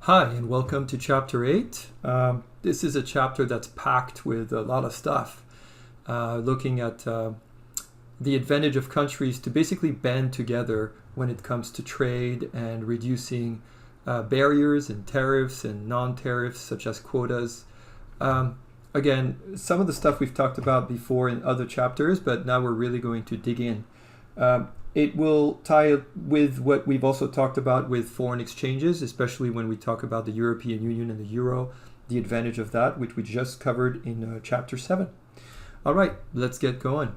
Hi, and welcome to Chapter 8. This is a chapter that's packed with a lot of stuff, looking at the advantage of countries to basically band together when it comes to trade and reducing barriers and tariffs and non-tariffs such as quotas. Again, some of the stuff we've talked about before in other chapters, but now we're really going to dig in. It will tie with what we've also talked about with foreign exchanges, especially when we talk about the European Union and the euro, the advantage of that, which we just covered in Chapter 7. All right, let's get going.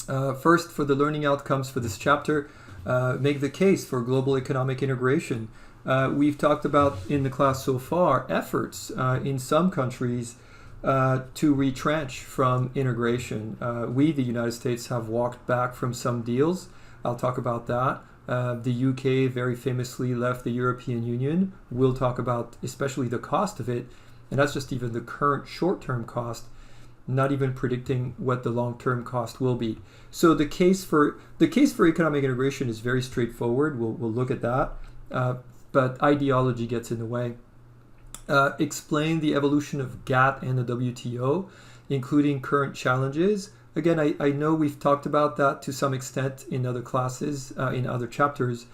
First, for the learning outcomes for this chapter, make the case for global economic integration. We've talked about in the class so far efforts in some countries to retrench from integration. We, the United States, have walked back from some deals. I'll talk about that. The UK very famously left the European Union. We'll talk about especially the cost of it, and that's just even the current short-term cost, not even predicting what the long-term cost will be. So the case for economic integration is very straightforward. We'll look at that, but ideology gets in the way. Explain the evolution of GATT and the WTO, including current challenges. Again, I know we've talked about that to some extent in other classes, in other chapters,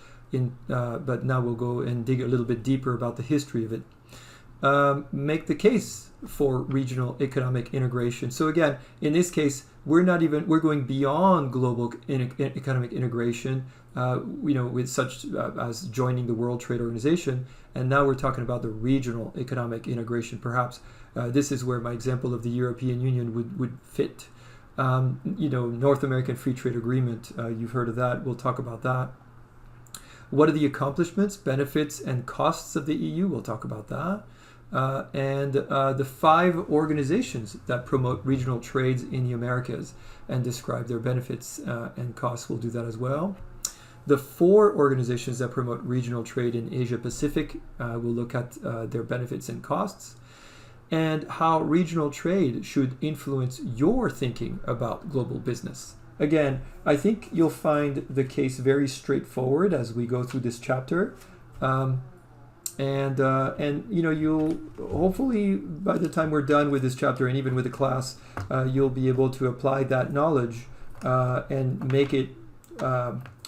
but now we'll go and dig a little bit deeper about the history of it. Make the case for regional economic integration. So again, in this case, we're going beyond global economic integration, with such as joining the World Trade Organization, and now we're talking about the regional economic integration. Perhaps this is where my example of the European Union would fit. North American Free Trade Agreement, you've heard of that. We'll talk about that. What are the accomplishments, benefits, and costs of the EU? We'll talk about that. And the 5 organizations that promote regional trades in the Americas and describe their benefits and costs. We'll do that as well. The 4 organizations that promote regional trade in Asia Pacific, we'll look at their benefits and costs, and how regional trade should influence your thinking about global business. Again, I think you'll find the case very straightforward as we go through this chapter. And you'll hopefully, by the time we're done with this chapter and even with the class, you'll be able to apply that knowledge and make it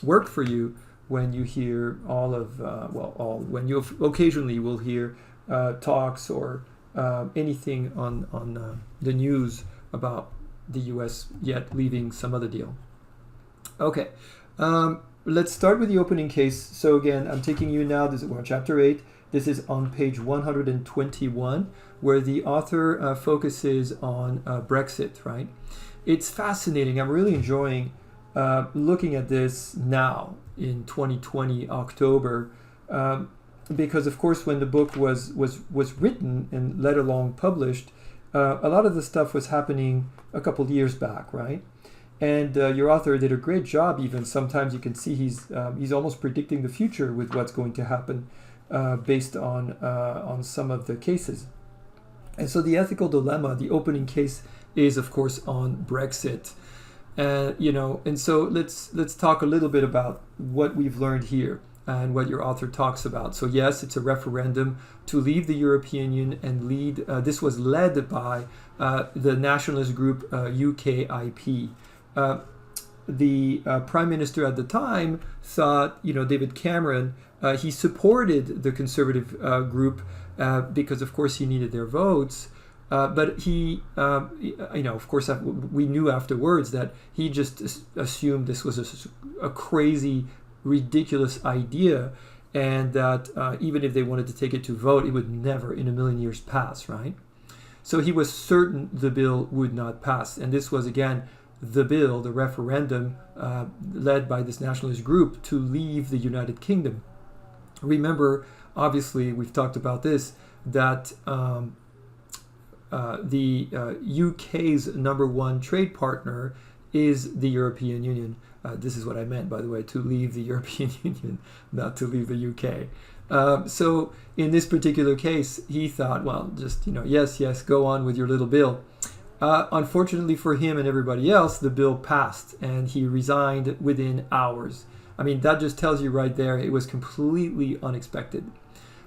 work for you when you hear when you occasionally will hear talks or anything on the news about the U.S. yet leaving some other deal. Okay. Let's start with the opening case. So again, I'm taking you now, we're on Chapter 8. This is on page 121, where the author focuses on Brexit, right? It's fascinating. I'm really enjoying looking at this now in 2020, October, because of course when the book was written and let alone published, a lot of the stuff was happening a couple years back, right? And your author did a great job. Even sometimes you can see he's almost predicting the future with what's going to happen based on some of the cases. And so the ethical dilemma, the opening case, is of course on Brexit. And so let's talk a little bit about what we've learned here and what your author talks about. So yes, it's a referendum to leave the European Union and lead. This was led by the nationalist group UKIP. The Prime Minister at the time thought, David Cameron, he supported the Conservative group because, of course, he needed their votes. But he, of course, we knew afterwards that he just assumed this was a crazy, ridiculous idea, and that even if they wanted to take it to vote, it would never in a million years pass, right? So he was certain the bill would not pass. And this was, again, the bill, the referendum led by this nationalist group to leave the United Kingdom. Remember, obviously, we've talked about this, that the UK's number one trade partner is the European Union. This is what I meant, by the way, to leave the European Union, not to leave the UK. So in this particular case, he thought, well, just, yes, go on with your little bill. Unfortunately for him and everybody else, the bill passed and he resigned within hours. I mean, that just tells you right there, it was completely unexpected.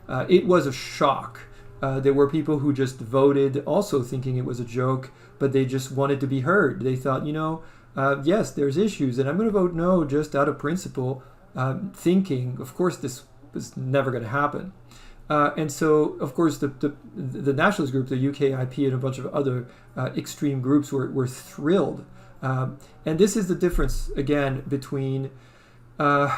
It was a shock. There were people who just voted also thinking it was a joke, but they just wanted to be heard. They thought, yes, there's issues, and I'm going to vote no just out of principle, thinking, of course, this was never going to happen. And so, of course, the nationalist group, the UKIP, and a bunch of other extreme groups were thrilled. And this is the difference, again, between the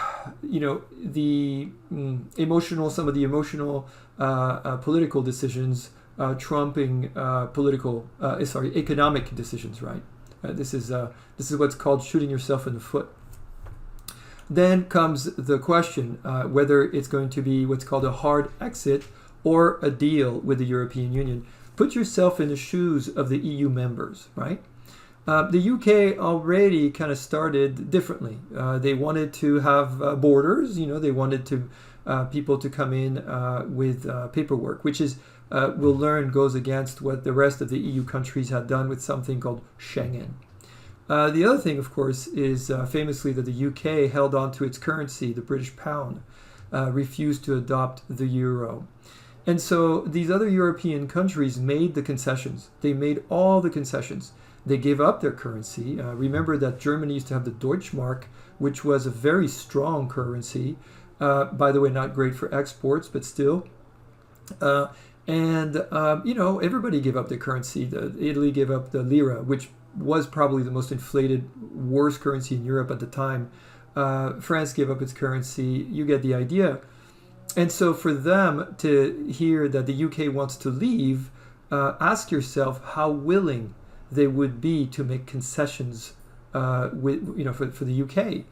some of the emotional political decisions trumping economic decisions, right? This is what's called shooting yourself in the foot. Then comes the question whether it's going to be what's called a hard exit or a deal with the European Union. Put yourself in the shoes of the EU members, right? The UK already kind of started differently. They wanted to have borders. They wanted to people to come in with paperwork, which is we'll learn goes against what the rest of the EU countries had done with something called Schengen. The other thing, of course, is famously that the UK held on to its currency, the British pound, refused to adopt the euro. And so these other European countries made the concessions. They made all the concessions. They gave up their currency. Remember that Germany used to have the Deutschmark, which was a very strong currency. By the way, not great for exports, but still. Everybody gave up their currency. Italy gave up the lira, which was probably the most inflated, worst currency in Europe at the time. France gave up its currency. You get the idea. And so for them to hear that the UK wants to leave, ask yourself how willing they would be to make concessions for the UK.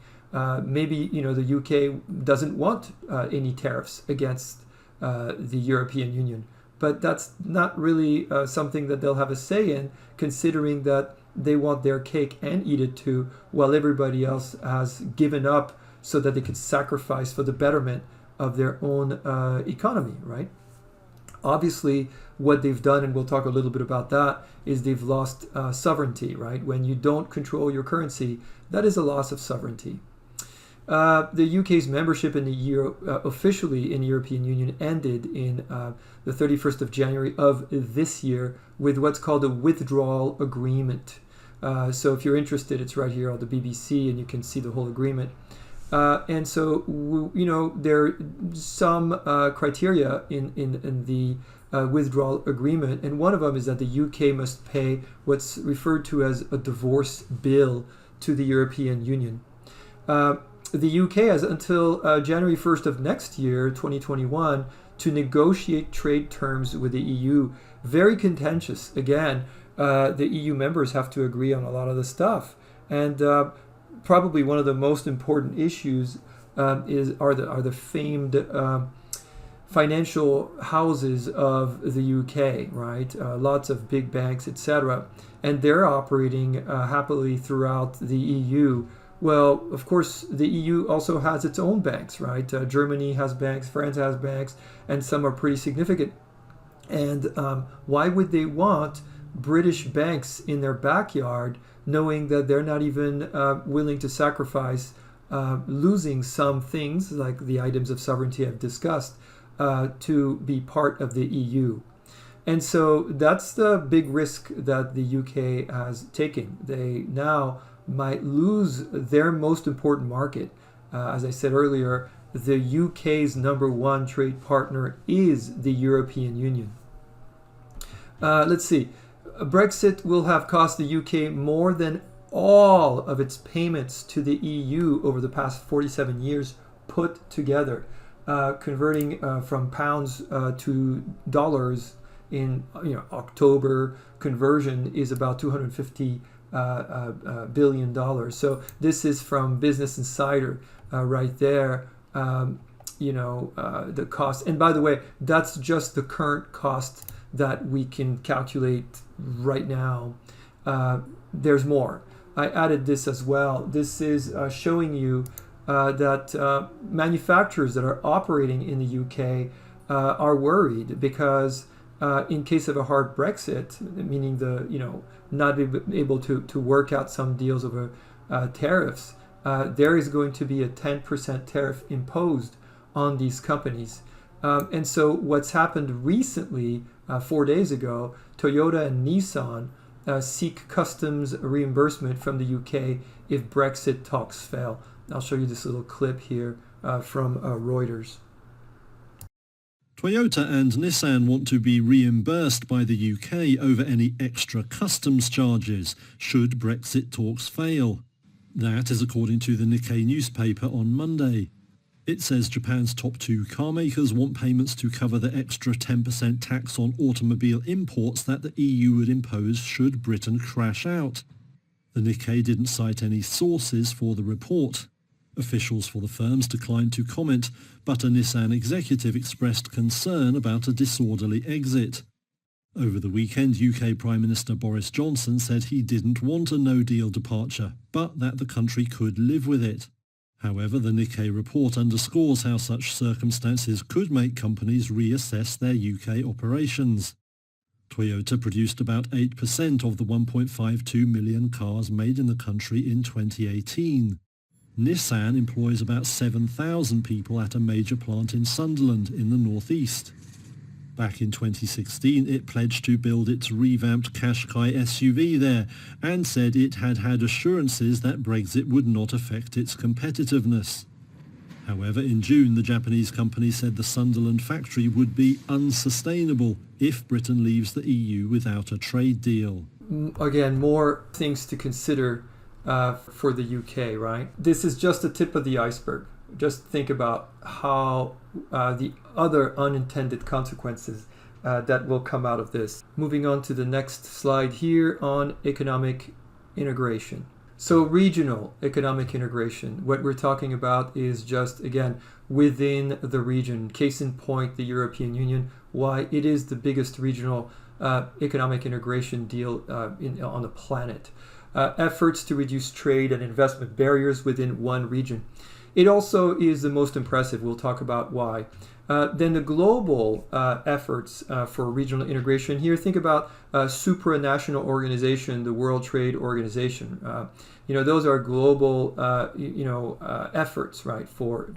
Maybe the UK doesn't want any tariffs against the European Union, but that's not really something that they'll have a say in, considering that they want their cake and eat it too, while everybody else has given up so that they could sacrifice for the betterment of their own economy, right? Obviously, what they've done, and we'll talk a little bit about that, is they've lost sovereignty, right? When you don't control your currency, that is a loss of sovereignty. The UK's membership in the officially in the European Union ended in the 31st of January of this year with what's called a withdrawal agreement. So if you're interested, it's right here on the BBC, and you can see the whole agreement. And so, there are some criteria in the withdrawal agreement, and one of them is that the UK must pay what's referred to as a divorce bill to the European Union. The UK has until January 1st of next year, 2021, to negotiate trade terms with the EU. Very contentious. Again, the EU members have to agree on a lot of the stuff. And probably one of the most important issues are the famed financial houses of the UK, right? Lots of big banks, etc. And they're operating happily throughout the EU. Well, of course, the EU also has its own banks, right? Germany has banks, France has banks, and some are pretty significant. And why would they want British banks in their backyard, knowing that they're not even willing to sacrifice losing some things, like the items of sovereignty I've discussed, to be part of the EU? And so that's the big risk that the UK has taken. They now might lose their most important market. As I said earlier, the UK's number one trade partner is the European Union. Let's see. Brexit will have cost the UK more than all of its payments to the EU over the past 47 years put together. Converting from pounds to dollars in October conversion is about $250 billion. So this is from Business Insider right there. The cost. And by the way, that's just the current cost that we can calculate right now. There's more. I added this as well. This is showing you that manufacturers that are operating in the UK are worried because in case of a hard Brexit, meaning not able to work out some deals over tariffs, there is going to be a 10% tariff imposed on these companies. And so what's happened recently, 4 days ago, Toyota and Nissan seek customs reimbursement from the UK if Brexit talks fail. I'll show you this little clip here from Reuters. Toyota and Nissan want to be reimbursed by the UK over any extra customs charges should Brexit talks fail. That is according to the Nikkei newspaper on Monday. It says Japan's top two car makers want payments to cover the extra 10% tax on automobile imports that the EU would impose should Britain crash out. The Nikkei didn't cite any sources for the report. Officials for the firms declined to comment, but a Nissan executive expressed concern about a disorderly exit. Over the weekend, UK Prime Minister Boris Johnson said he didn't want a no-deal departure, but that the country could live with it. However, the Nikkei report underscores how such circumstances could make companies reassess their UK operations. Toyota produced about 8% of the 1.52 million cars made in the country in 2018. Nissan employs about 7,000 people at a major plant in Sunderland in the northeast. Back in 2016, it pledged to build its revamped Qashqai SUV there and said it had had assurances that Brexit would not affect its competitiveness. However, in June, the Japanese company said the Sunderland factory would be unsustainable if Britain leaves the EU without a trade deal. Again, more things to consider for the UK, right? This is just the tip of the iceberg. Just think about how the other unintended consequences that will come out of this. Moving on to the next slide here on economic integration. So regional economic integration, what we're talking about is just, again, within the region. Case in point, the European Union, why it is the biggest regional economic integration deal on the planet. Efforts to reduce trade and investment barriers within one region. It also is the most impressive. We'll talk about why. Then the global efforts for regional integration. Here, think about supranational organization, the World Trade Organization. Those are global, efforts, right, for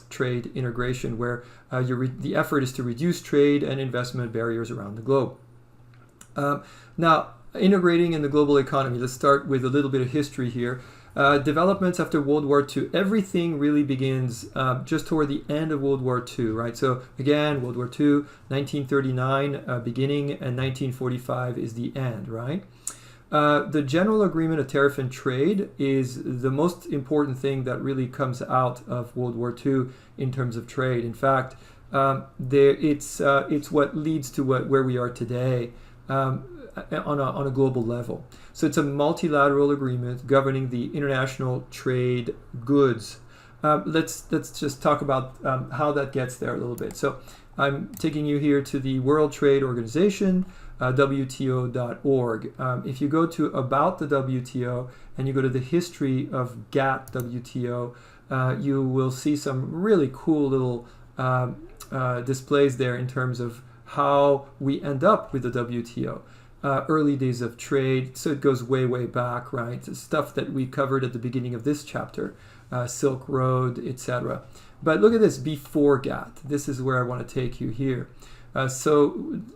trade integration, where the effort is to reduce trade and investment barriers around the globe. Now, integrating in the global economy. Let's start with a little bit of history here. Developments after World War II, everything really begins just toward the end of World War II, right? So again, World War II, 1939 beginning, and 1945 is the end, right? The General Agreement of Tariff and Trade is the most important thing that really comes out of World War II in terms of trade. In fact, it's what leads to where we are today. On a global level. So it's a multilateral agreement governing the international trade goods. Let's just talk about how that gets there a little bit. So I'm taking you here to the World Trade Organization, WTO.org. If you go to About the WTO and you go to the history of GATT WTO, you will see some really cool little displays there in terms of how we end up with the WTO. Early days of trade, so it goes way, way back, right? The stuff that we covered at the beginning of this chapter, Silk Road, etc. But look at this before GATT. This is where I want to take you here. So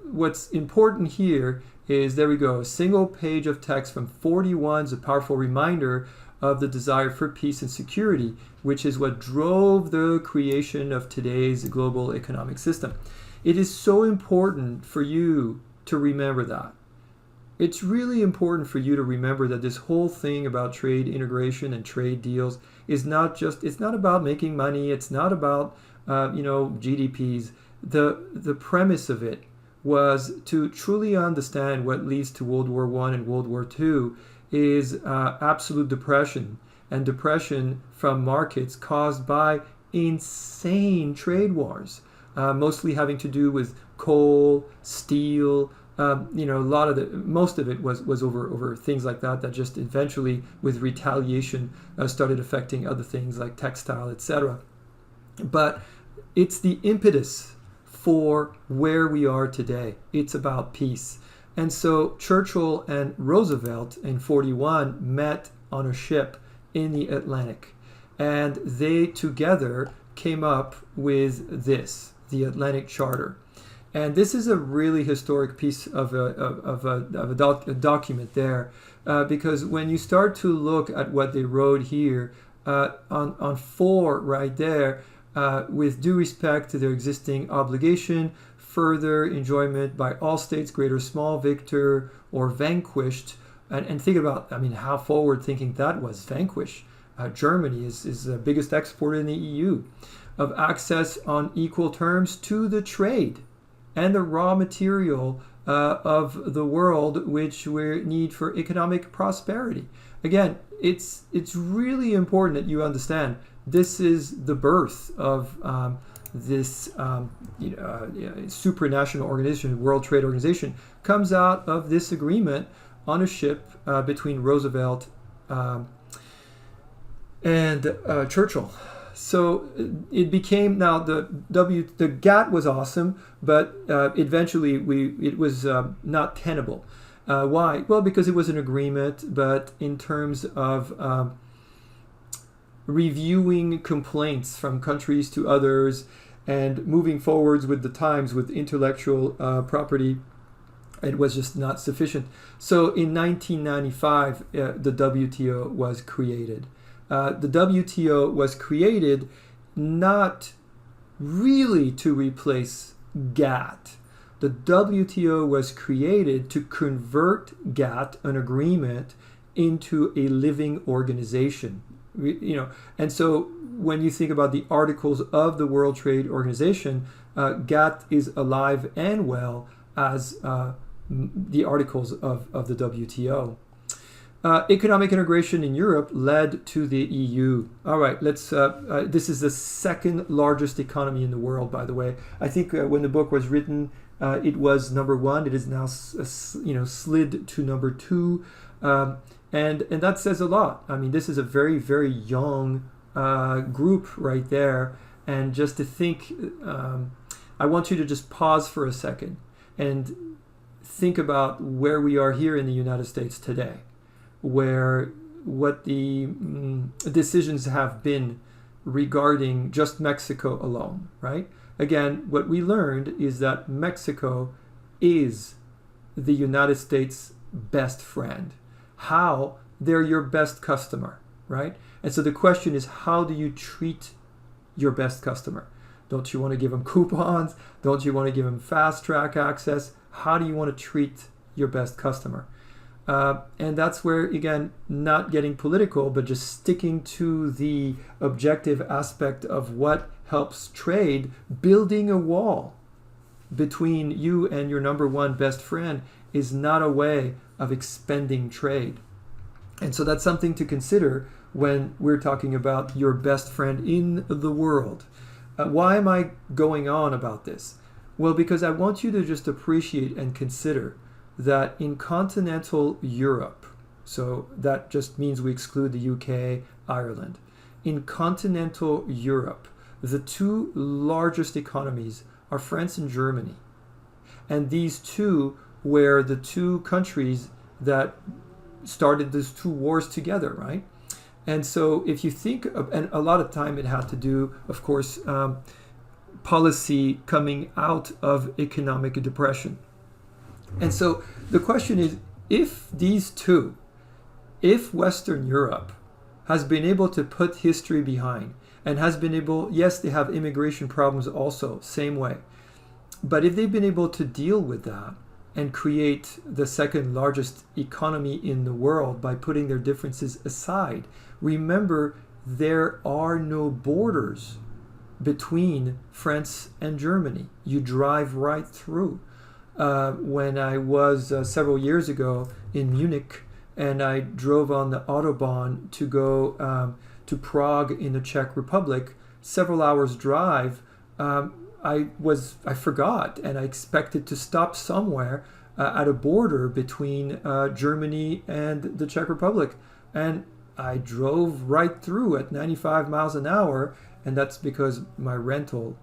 what's important here is, there we go, a single page of text from 41 is a powerful reminder of the desire for peace and security, which is what drove the creation of today's global economic system. It is so important for you to remember that. It's really important for you to remember that this whole thing about trade integration and trade deals is it's not about making money. It's not about, GDPs. The premise of it was to truly understand what leads to World War I and World War II is absolute depression, and depression from markets caused by insane trade wars, mostly having to do with coal, steel. Most of it was over things like that just eventually, with retaliation, started affecting other things like textile, etc. But it's the impetus for where we are today. It's about peace. And so Churchill and Roosevelt in 1941 met on a ship in the Atlantic, and they together came up with this, the Atlantic Charter. And this is a really historic piece of a document there, because when you start to look at what they wrote here, on 4 right there, with due respect to their existing obligation, further enjoyment by all states, great or small, victor or vanquished. And think about, how forward-thinking that was, vanquish. Germany is the biggest exporter in the EU, of access on equal terms to the trade and the raw material of the world, which we need for economic prosperity. Again, it's really important that you understand this is the birth of this supranational organization, World Trade Organization, comes out of this agreement on a ship between Roosevelt and Churchill. So it became, now the GATT was awesome, but eventually it was not tenable. Why? Well, because it was an agreement, but in terms of reviewing complaints from countries to others and moving forwards with the times with intellectual property, it was just not sufficient. So in 1995, the WTO was created. The WTO was created not really to replace GATT. The WTO was created to convert GATT, an agreement, into a living organization. And so when you think about the articles of the World Trade Organization, GATT is alive and well as the articles of the WTO. Economic integration in Europe led to the EU. All right, this is the second largest economy in the world, by the way. I think when the book was written, it was number 1. It is now, slid to number 2. And that says a lot. This is a very, very young group right there. And just to think, I want you to just pause for a second and think about where we are here in the United States today, where what the decisions have been regarding just Mexico alone, right? Again, what we learned is that Mexico is the United States' best friend. How? They're your best customer, right? And so the question is, how do you treat your best customer? Don't you want to give them coupons? Don't you want to give them fast track access? How do you want to treat your best customer? And that's where, again, not getting political, but just sticking to the objective aspect of what helps trade, building a wall between you and your number 1 best friend is not a way of expanding trade. And so that's something to consider when we're talking about your best friend in the world. Why am I going on about this? Well, because I want you to just appreciate and consider that in continental Europe, so that just means we exclude the UK, Ireland. In continental Europe, the 2 largest economies are France and Germany. And these 2 were the 2 countries that started these 2 wars together, right? And so if you think of, and a lot of time it had to do, of course, policy coming out of economic depression. And so the question is, if these 2, if Western Europe has been able to put history behind and has been able, yes, they have immigration problems also, same way. But if they've been able to deal with that and create the second largest economy in the world by putting their differences aside, remember, there are no borders between France and Germany. You drive right through. When I was several years ago in Munich and I drove on the Autobahn to go to Prague in the Czech Republic, several hours drive, I forgot, and I expected to stop somewhere at a border between Germany and the Czech Republic. And I drove right through at 95 miles an hour, and that's because my rental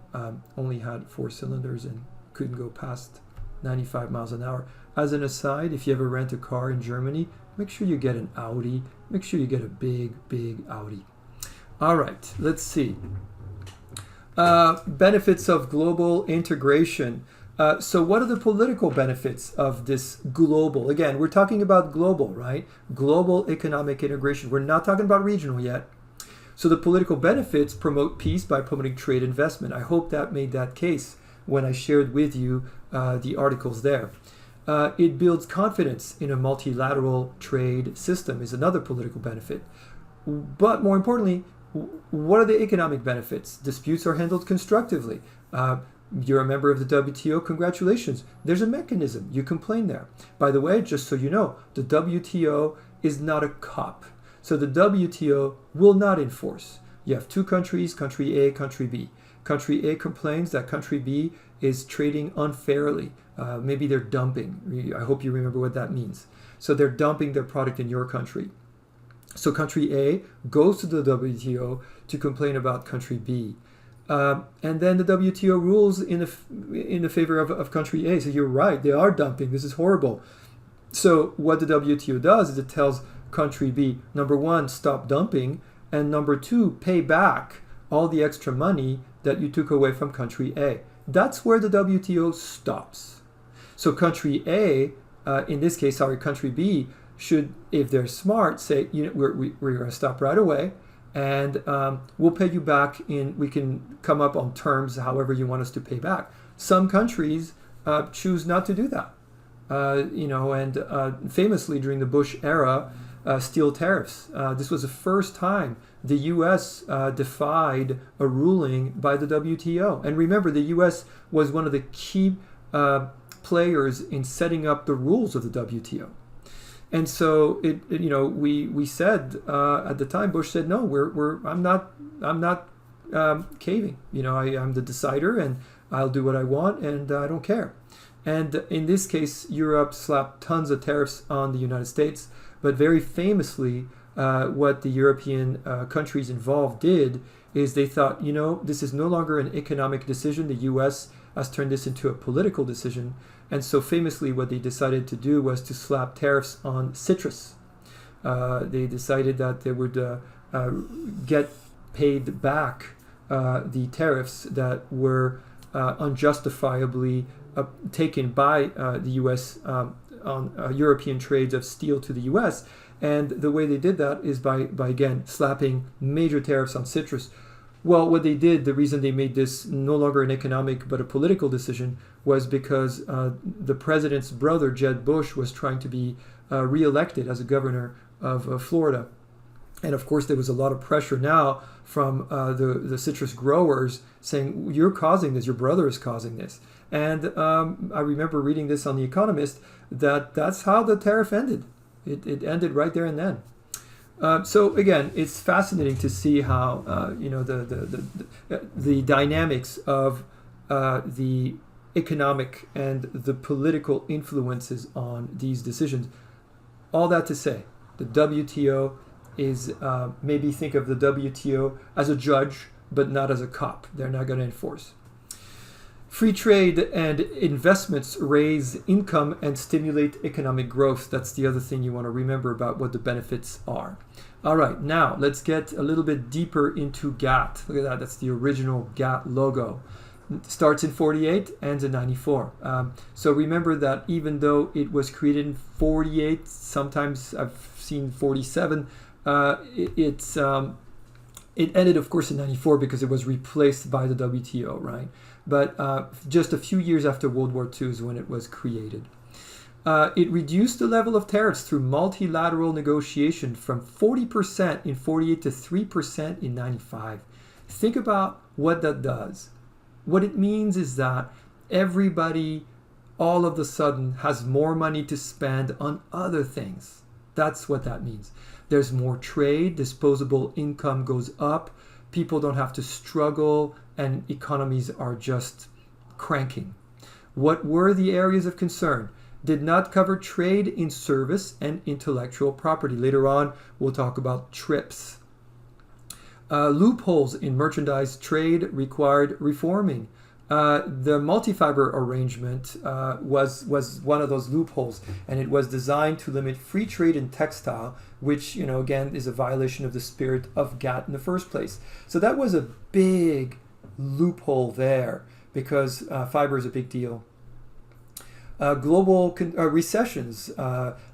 only had 4 cylinders and couldn't go past 95 miles an hour. As an aside, if you ever rent a car in Germany, make sure you get an Audi. Make sure you get a big, big Audi. All right, let's see. Benefits of global integration. So what are the political benefits of this global? Again, we're talking about global, right? Global economic integration. We're not talking about regional yet. So the political benefits promote peace by promoting trade investment. I hope that made that case when I shared with you the articles there. It builds confidence in a multilateral trade system is another political benefit. But more importantly, what are the economic benefits? Disputes are handled constructively. You're a member of the WTO, congratulations. There's a mechanism. You complain there. By the way, just so you know, the WTO is not a cop. So the WTO will not enforce. You have two countries, country A, country B. Country A complains that country B is trading unfairly. Maybe they're dumping. I hope you remember what that means. So they're dumping their product in your country. So country A goes to the WTO to complain about country B. And then the WTO rules in the favor of country A. So you're right, they are dumping. This is horrible. So what the WTO does is it tells country B, number one, stop dumping, and number two, pay back all the extra money that you took away from country A. That's where the WTO stops. So country A, in this case, country B, should, if they're smart, say, we're going to stop right away, and we'll pay you back we can come up on terms however you want us to pay back. Some countries choose not to do that. And famously during the Bush era, steel tariffs. This was the first time the U.S. defied a ruling by the WTO. And remember, the U.S. was one of the key players in setting up the rules of the WTO. And so we said at the time, Bush said, no, I'm not caving. I'm the decider, and I'll do what I want, and I don't care. And in this case, Europe slapped tons of tariffs on the United States. But very famously, what the European countries involved did is they thought, this is no longer an economic decision. The U.S. has turned this into a political decision. And so famously, what they decided to do was to slap tariffs on citrus. They decided that they would get paid back the tariffs that were unjustifiably taken by the U.S. On European trades of steel to the U.S. And the way they did that is by again, slapping major tariffs on citrus. Well, what they did, the reason they made this no longer an economic but a political decision was because the president's brother, Jeb Bush, was trying to be reelected as a governor of Florida. And of course, there was a lot of pressure now from the citrus growers saying, you're causing this, your brother is causing this. And I remember reading this on The Economist, that's how the tariff ended. It ended right there and then. So again, it's fascinating to see how the dynamics of the economic and the political influences on these decisions. All that to say, the WTO is maybe think of the WTO as a judge, but not as a cop. They're not going to enforce. Free trade and investments raise income and stimulate economic growth. That's the other thing you want to remember about what the benefits are. All right, now let's get a little bit deeper into GATT. Look at that, that's the original GATT logo. It starts in 48, ends in 94. So remember that even though it was created in 48, sometimes I've seen 47, it ended, of course, in 94 because it was replaced by the WTO, right? But just a few years after World War II is when it was created. It reduced the level of tariffs through multilateral negotiation from 40% in 48 to 3% in 95. Think about what that does. What it means is that everybody all of a sudden has more money to spend on other things. That's what that means. There's more trade, disposable income goes up, people don't have to struggle, and economies are just cranking. What were the areas of concern? Did not cover trade in service and intellectual property. Later on, we'll talk about TRIPS. Loopholes in merchandise trade required reforming. The multi-fiber arrangement was one of those loopholes, and it was designed to limit free trade in textile, which, again, is a violation of the spirit of GATT in the first place. So that was a big loophole there because fiber is a big deal. Global recessions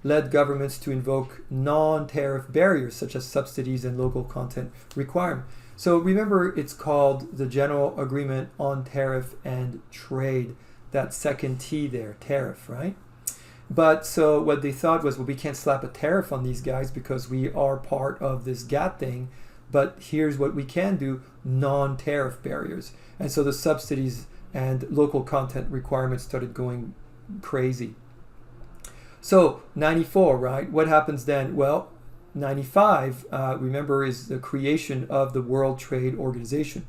led governments to invoke non-tariff barriers such as subsidies and local content requirement. So remember, it's called the General Agreement on Tariff and Trade, that second T there, tariff, right? But so what they thought was, well, we can't slap a tariff on these guys because we are part of this GATT thing, but here's what we can do, non-tariff barriers. And so the subsidies and local content requirements started going crazy. So 94, right? What happens then? Well, 95, remember, is the creation of the World Trade Organization.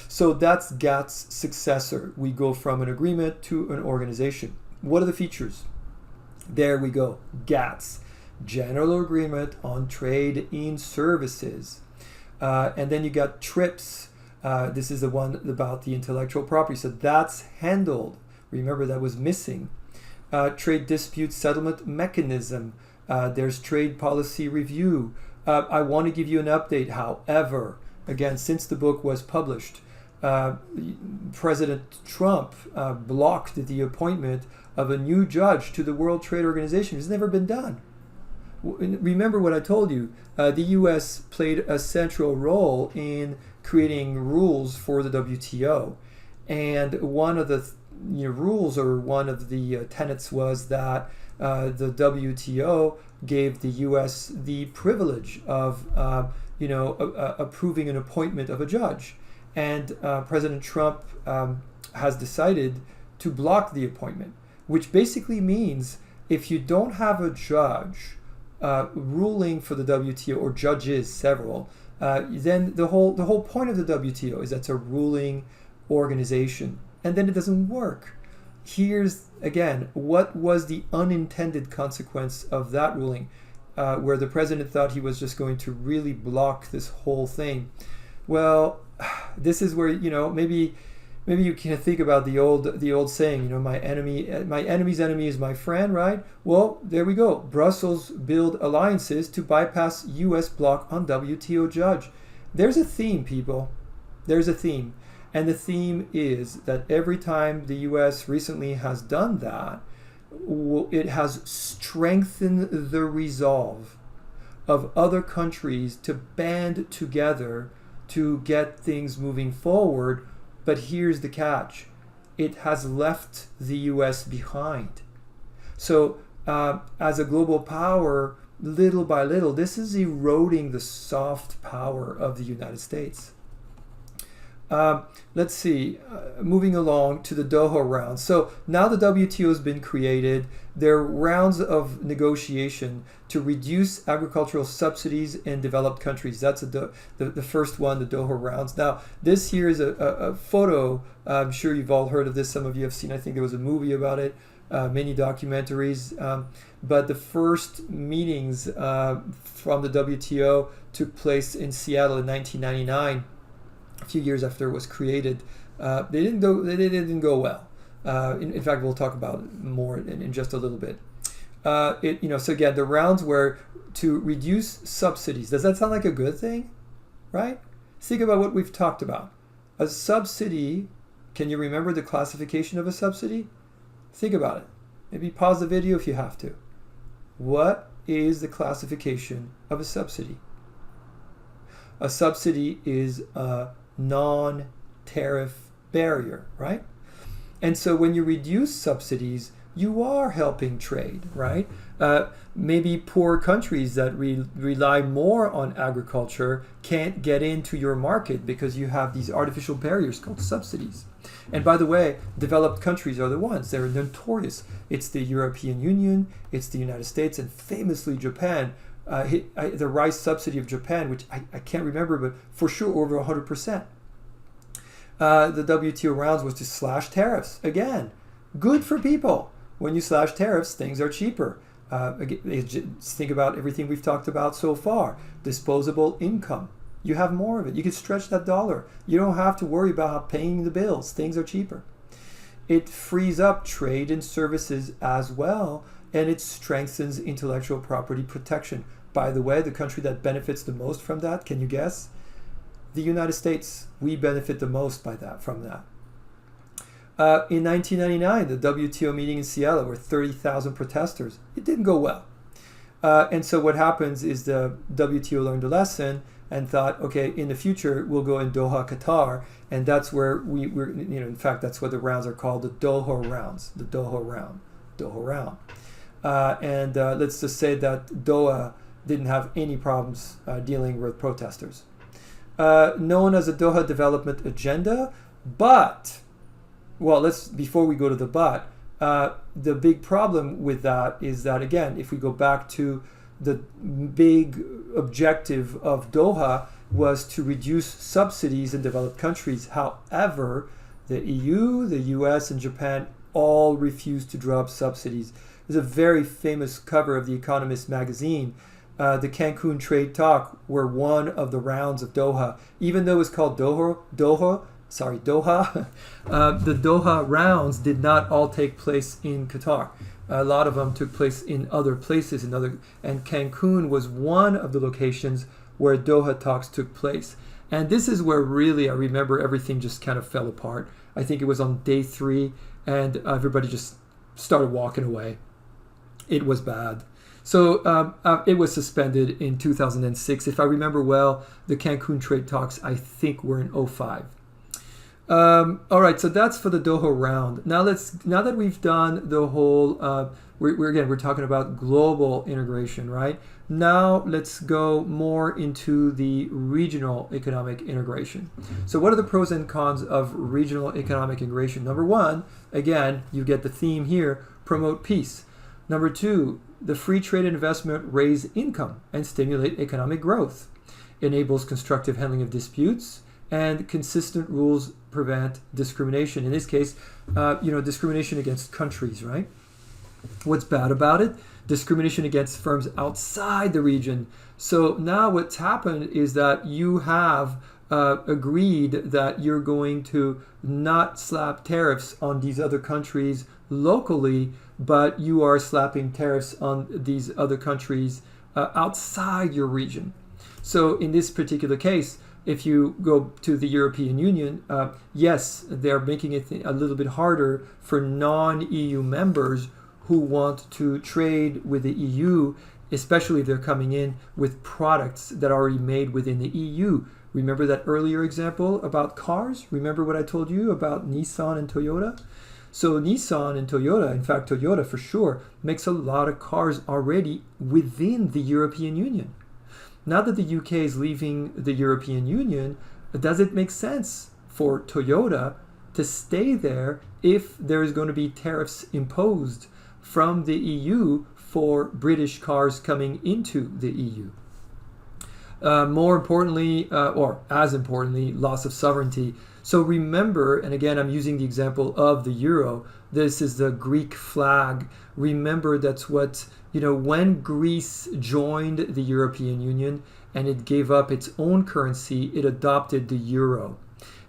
So that's GATT's successor. We go from an agreement to an organization. What are the features? There we go. GATT's General Agreement on Trade in Services. And then you got TRIPS. This is the one about the intellectual property. So that's handled. Remember, that was missing. Trade dispute settlement mechanism. There's trade policy review. I want to give you an update. However, again, since the book was published, President Trump blocked the appointment of a new judge to the World Trade Organization. It's never been done. Remember what I told you. The U.S. played a central role in creating rules for the WTO. And one of the rules, or one of the tenets, was that the WTO gave the U.S. the privilege of approving an appointment of a judge. And President Trump has decided to block the appointment, which basically means if you don't have a judge ruling for the WTO, or judges several, then the whole point of the WTO is that's a ruling organization, and then it doesn't work. Here's again what was the unintended consequence of that ruling, where the president thought he was just going to really block this whole thing. Well, this is where maybe you can think about the old saying, my enemy's enemy is my friend, right? Well, there we go. Brussels build alliances to bypass U.S. block on WTO judge. There's a theme, people. There's a theme. And the theme is that every time the U.S. recently has done that, it has strengthened the resolve of other countries to band together to get things moving forward. But here's the catch. It has left the U.S. behind. So as a global power, little by little, this is eroding the soft power of the United States. Let's see, moving along to the Doha round. So now the WTO has been created. There are rounds of negotiation to reduce agricultural subsidies in developed countries. That's the first one, the Doha rounds. Now, this here is a photo. I'm sure you've all heard of this. Some of you have seen, I think there was a movie about it, many documentaries. But the first meetings from the WTO took place in Seattle in 1999. A few years after it was created. They didn't go well. In fact, we'll talk about it more in just a little bit. So again, the rounds were to reduce subsidies. Does that sound like a good thing? Right? Think about what we've talked about. A subsidy, can you remember the classification of a subsidy? Think about it. Maybe pause the video if you have to. What is the classification of a subsidy? A subsidy is a non-tariff barrier, right? And so when you reduce subsidies, you are helping trade, right? Maybe poor countries that rely more on agriculture can't get into your market because you have these artificial barriers called subsidies. And by the way, developed countries are the ones. They're notorious. It's the European Union, it's the United States, and famously Japan. The rice subsidy of Japan, which I can't remember, but for sure over 100%. The WTO rounds was to slash tariffs. Again, good for people. When you slash tariffs, things are cheaper. Think about everything we've talked about so far. Disposable income. You have more of it. You can stretch that dollar. You don't have to worry about paying the bills. Things are cheaper. It frees up trade and services as well, and it strengthens intellectual property protection. By the way, the country that benefits the most from that, can you guess? the United States, we benefit the most from that. In 1999, the WTO meeting in Seattle were 30,000 protesters. It didn't go well. And so what happens is the WTO learned a lesson and thought, okay, in the future, we'll go in Doha, Qatar. And that's where we're, in fact, that's what the rounds are called, the Doha rounds, the Doha round. And let's just say that Doha didn't have any problems dealing with protesters. Known as the Doha Development Agenda, but, before we go to the but, the big problem with that is that, again, if we go back to the big objective of Doha was to reduce subsidies in developed countries. However, the EU, the US, and Japan all refused to drop subsidies. There's a very famous cover of The Economist magazine. The Cancun trade talk were one of the rounds of Doha. Even though it was called Doha, the Doha rounds did not all take place in Qatar. A lot of them took place in other places, and Cancun was one of the locations where Doha talks took place. And this is where really I remember everything just kind of fell apart. I think it was on day 3, and everybody just started walking away. It was bad. So it was suspended in 2006. If I remember well, the Cancun trade talks, I think, were in 2005. All right, so that's for the Doha round. Now that we've done the whole, we're talking about global integration, right? Now let's go more into the regional economic integration. So what are the pros and cons of regional economic integration? Number 1, again, you get the theme here, promote peace. Number 2, the free trade and investment raise income and stimulate economic growth. Enables constructive handling of disputes, and consistent rules prevent discrimination. In this case, discrimination against countries, right? What's bad about it? Discrimination against firms outside the region. So now what's happened is that you have agreed that you're going to not slap tariffs on these other countries locally, but you are slapping tariffs on these other countries outside your region. So in this particular case, if you go to the European Union, yes, they're making it a little bit harder for non-EU members who want to trade with the EU, especially if they're coming in with products that are already made within the EU. Remember that earlier example about cars? Remember what I told you about Nissan and Toyota? So Nissan and Toyota, in fact, Toyota for sure, makes a lot of cars already within the European Union. Now that the UK is leaving the European Union, does it make sense for Toyota to stay there if there is going to be tariffs imposed from the EU for British cars coming into the EU? More importantly, or as importantly, loss of sovereignty. So remember, and again, I'm using the example of the euro. This is the Greek flag. Remember, that's what, when Greece joined the European Union and it gave up its own currency, it adopted the euro.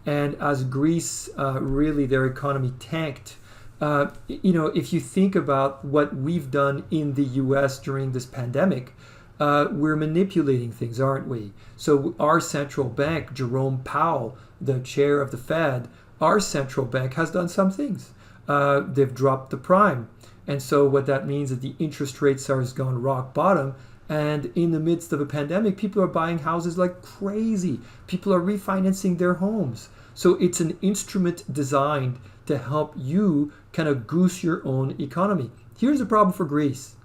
And as Greece, really their economy tanked, if you think about what we've done in the US during this pandemic, we're manipulating things, aren't we? So our central bank, Jerome Powell, the chair of the Fed, our central bank has done some things. They've dropped the prime. And so what that means is the interest rates has gone rock bottom. And in the midst of a pandemic, people are buying houses like crazy. People are refinancing their homes. So it's an instrument designed to help you kind of goose your own economy. Here's the problem for Greece.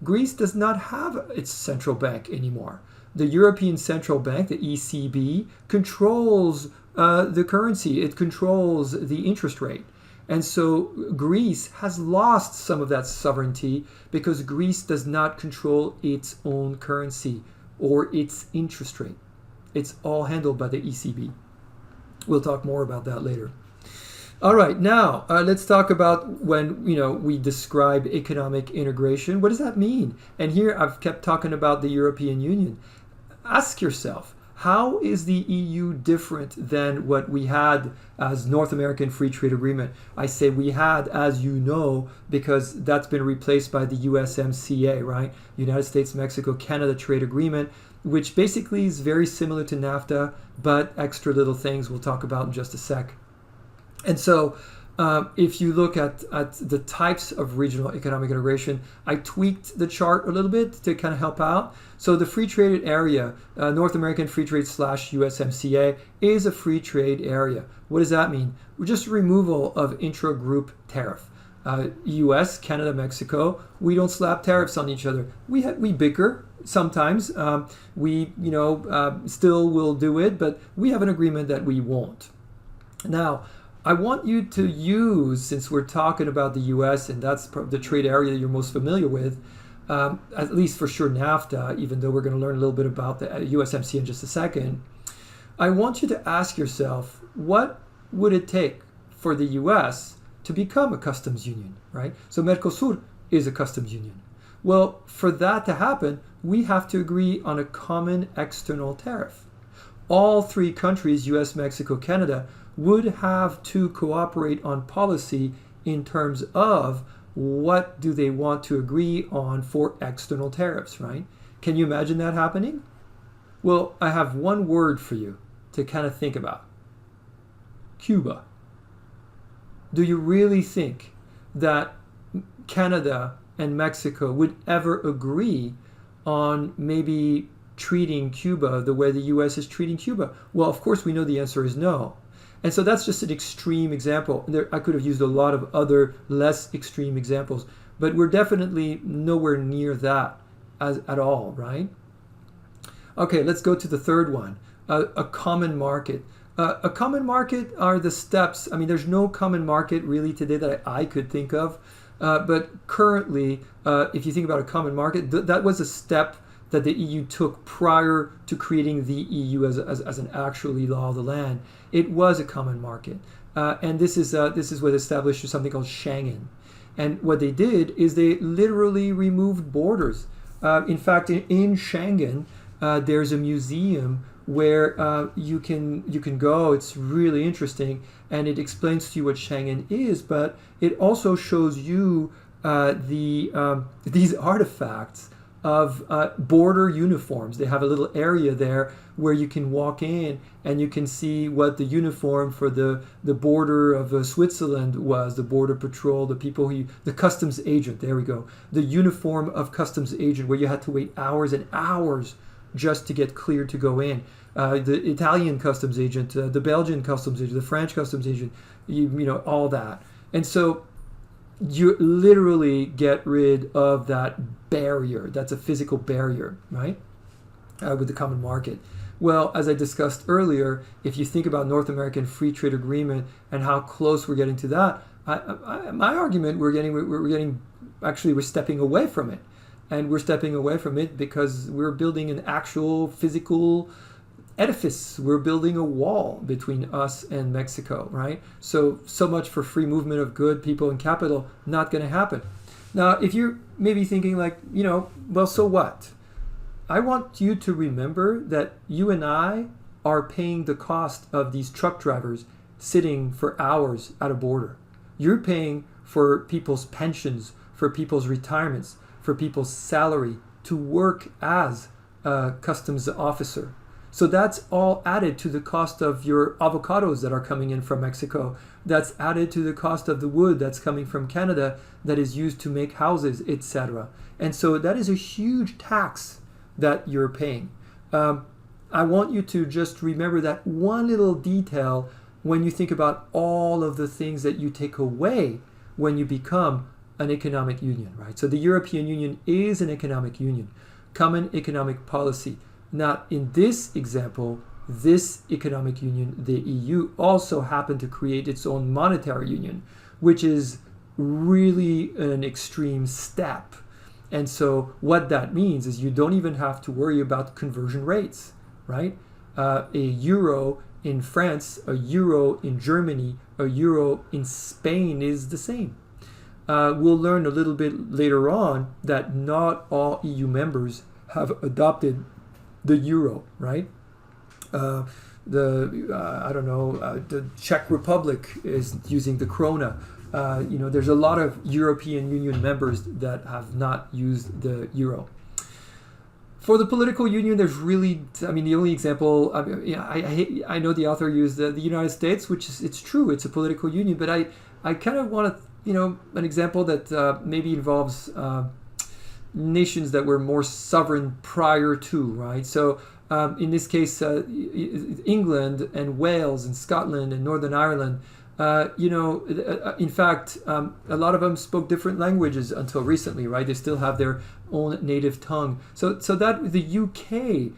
Greece does not have its central bank anymore. The European Central Bank, the ECB, controls the currency. It controls the interest rate. And so Greece has lost some of that sovereignty because Greece does not control its own currency or its interest rate. It's all handled by the ECB. We'll talk more about that later. All right, now let's talk about when we describe economic integration. What does that mean? And here I've kept talking about the European Union. Ask yourself, how is the EU different than what we had as North American Free Trade Agreement? I say we had, as you know, because that's been replaced by the USMCA, right? United States, Mexico, Canada Trade Agreement. which basically is very similar to NAFTA, but extra little things we'll talk about in just a sec. And so if you look at the types of regional economic integration, I tweaked the chart a little bit to kind of help out. So the free trade area, North American Free Trade / USMCA, is a free trade area. What does that mean? Just removal of intra-group tariff. US, Canada, Mexico, we don't slap tariffs on each other. We bicker sometimes. We still will do it, but we have an agreement that we won't. Now, I want you to use, since we're talking about the US and that's the trade area you're most familiar with, at least for sure NAFTA, even though we're going to learn a little bit about the USMCA in just a second, I want you to ask yourself, what would it take for the US to become a customs union, right? So Mercosur is a customs union. Well, for that to happen, we have to agree on a common external tariff. All three countries, US, Mexico, Canada, would have to cooperate on policy in terms of what do they want to agree on for external tariffs, right? Can you imagine that happening? Well, I have one word for you to kind of think about. Cuba. Do you really think that Canada and Mexico would ever agree on maybe treating Cuba the way the US is treating Cuba? Well, of course, we know the answer is no. And so that's just an extreme example. I could have used a lot of other less extreme examples, but we're definitely nowhere near that at all, right? Okay, let's go to the third one, a common market. A common market are the steps. I mean, there's no common market really today that I could think of, but currently, if you think about a common market, that was a step that the EU took prior to creating the EU as an actually law of the land. It was a common market, and this is what established something called Schengen. And what they did is they literally removed borders. In fact, in Schengen, there's a museum where you can go. It's really interesting, and it explains to you what Schengen is, but it also shows you these artifacts of border uniforms. They have a little area there where you can walk in and you can see what the uniform for the border of Switzerland was, the border patrol, the customs agent, there we go. The uniform of customs agent, where you had to wait hours and hours just to get cleared to go in. The Italian customs agent, the Belgian customs agent, the French customs agent, all that. And so you literally get rid of that barrier. That's a physical barrier, right? With the common market. Well, as I discussed earlier, if you think about North American Free Trade Agreement and how close we're getting to that, my argument, we're stepping away from it. And we're stepping away from it because we're building an actual physical edifice. We're building a wall between us and Mexico, right? So much for free movement of good, people, and capital, not going to happen. Now, if you're maybe thinking well, so what? I want you to remember that you and I are paying the cost of these truck drivers sitting for hours at a border. You're paying for people's pensions, for people's retirements, for people's salary to work as a customs officer. So that's all added to the cost of your avocados that are coming in from Mexico. That's added to the cost of the wood that's coming from Canada that is used to make houses, etc. And so that is a huge tax that you're paying. I want you to just remember that one little detail when you think about all of the things that you take away when you become an economic union, right? So the European Union is an economic union, common economic policy. Now, in this example, this economic union, the EU, also happened to create its own monetary union, which is really an extreme step. And so what that means is you don't even have to worry about conversion rates, right? A euro in France, a euro in Germany, a euro in Spain is the same. We'll learn a little bit later on that not all EU members have adopted the euro, right? The Czech Republic is using the krona. There's a lot of European Union members that have not used the euro. For the political union, there's really, I mean, the only example, I know the author used the United States, which is, it's true, it's a political union, but I kind of want to, an example that maybe involves nations that were more sovereign prior to, right? So in this case, England and Wales and Scotland and Northern Ireland, in fact, a lot of them spoke different languages until recently, right? They still have their own native tongue. So that the UK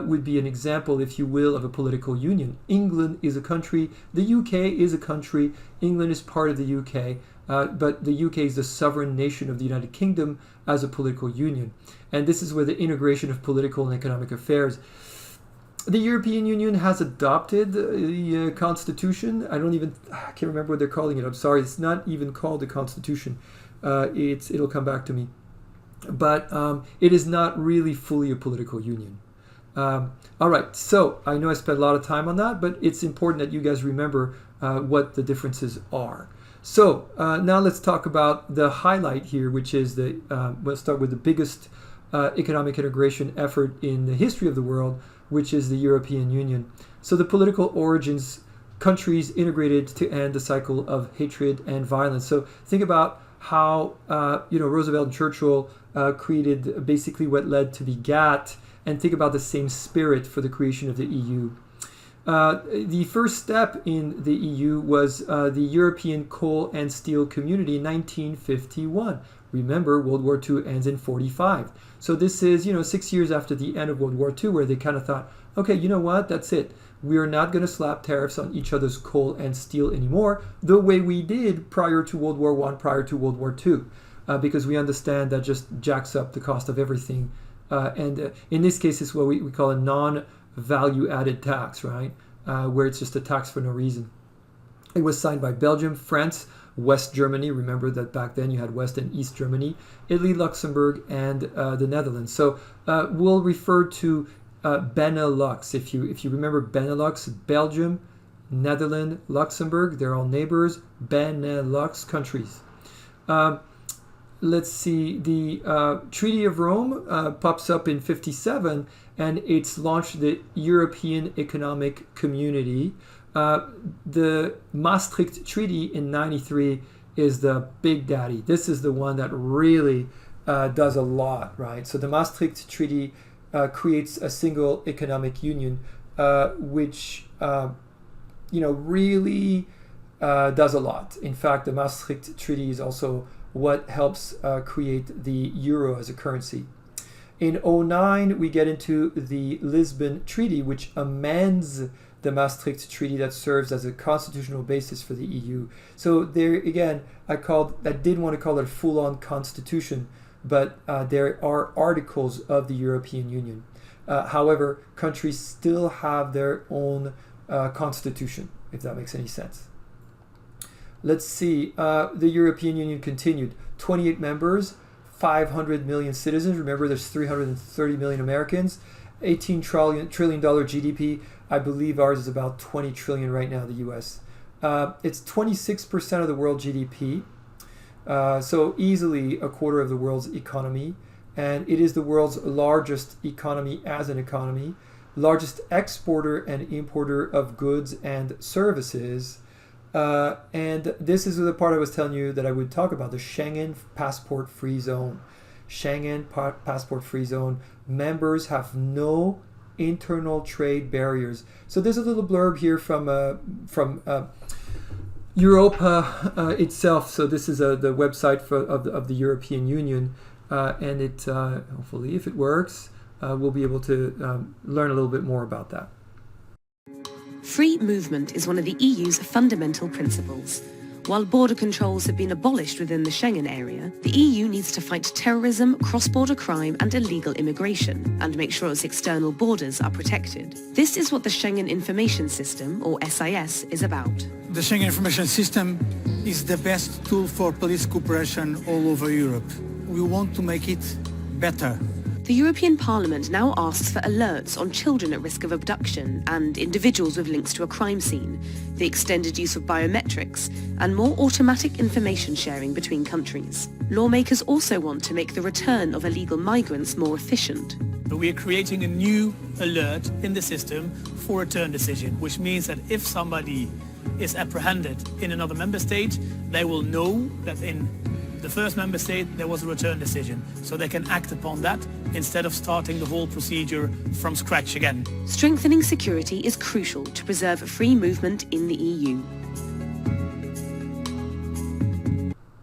would be an example, if you will, of a political union. England is a country. The UK is a country. England is part of the UK. But the UK is the sovereign nation of the United Kingdom as a political union. And this is where the integration of political and economic affairs. The European Union has adopted the constitution. I can't remember what they're calling it. I'm sorry, it's not even called the constitution. It'll come back to me. But it is not really fully a political union. All right, so I know I spent a lot of time on that, but it's important that you guys remember what the differences are. So now let's talk about the highlight here, which is we'll start with the biggest economic integration effort in the history of the world, which is the European Union. So the political origins, countries integrated to end the cycle of hatred and violence. So think about how Roosevelt and Churchill created basically what led to the GATT, and think about the same spirit for the creation of the EU. The first step in the EU was the European Coal and Steel Community in 1951. Remember, World War II ends in 1945. So this is, 6 years after the end of World War II, where they kind of thought, okay, you know what, that's it. We are not going to slap tariffs on each other's coal and steel anymore, the way we did prior to World War I, prior to World War II, because we understand that just jacks up the cost of everything. And in this case, it's what we call a non-value added tax, right? Where it's just a tax for no reason. It was signed by Belgium, France, West Germany. Remember that back then you had West and East Germany, Italy, Luxembourg, and the Netherlands. So we'll refer to Benelux. If you remember Benelux, Belgium, Netherlands, Luxembourg, they're all neighbors, Benelux countries. Let's see, the Treaty of Rome pops up in 1957, and it's launched the European Economic Community. The Maastricht Treaty in 1993 is the big daddy. This is the one that really does a lot, right? So the Maastricht Treaty creates a single economic union, which really does a lot. In fact, the Maastricht Treaty is also what helps create the euro as a currency. In 2009, we get into the Lisbon Treaty, which amends the Maastricht Treaty that serves as a constitutional basis for the EU. So there again, I didn't want to call it a full-on constitution, but there are articles of the European Union. However, countries still have their own constitution, if that makes any sense. Let's see, the European Union continued. 28 members, 500 million citizens. Remember, there's 330 million Americans, $18 trillion GDP. I believe ours is about 20 trillion right now, the US. It's 26% of the world GDP, so easily a quarter of the world's economy. And it is the world's largest economy as an economy, largest exporter and importer of goods and services. And this is the part I was telling you that I would talk about, the Schengen passport-free zone. Schengen passport-free zone. Members have no internal trade barriers. So there's a little blurb here from Europa itself. So this is the website of the European Union. And it hopefully, if it works, we'll be able to learn a little bit more about that. Free movement is one of the EU's fundamental principles. While border controls have been abolished within the Schengen area, the EU needs to fight terrorism, cross-border crime and illegal immigration, and make sure its external borders are protected. This is what the Schengen Information System, or SIS, is about. The Schengen Information System is the best tool for police cooperation all over Europe. We want to make it better. The European Parliament now asks for alerts on children at risk of abduction and individuals with links to a crime scene, the extended use of biometrics, and more automatic information sharing between countries. Lawmakers also want to make the return of illegal migrants more efficient. We are creating a new alert in the system for return decision, which means that if somebody is apprehended in another member state, they will know that in the first member state there was a return decision, so they can act upon that instead of starting the whole procedure from scratch again. Strengthening security is crucial to preserve free movement in the EU.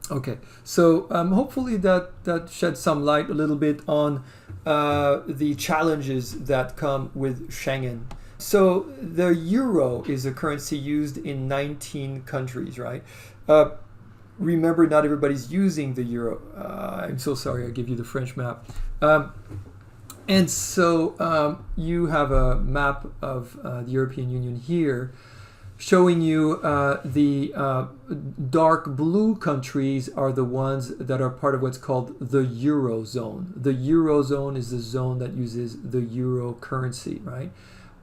Okay, so hopefully that sheds some light a little bit on the challenges that come with Schengen. So the euro is a currency used in 19 countries, right? Remember, not everybody's using the euro. I'm so sorry, I'll give you the French map. And so you have a map of the European Union here, showing you the dark blue countries are the ones that are part of what's called the Eurozone. The Eurozone is the zone that uses the euro currency, right?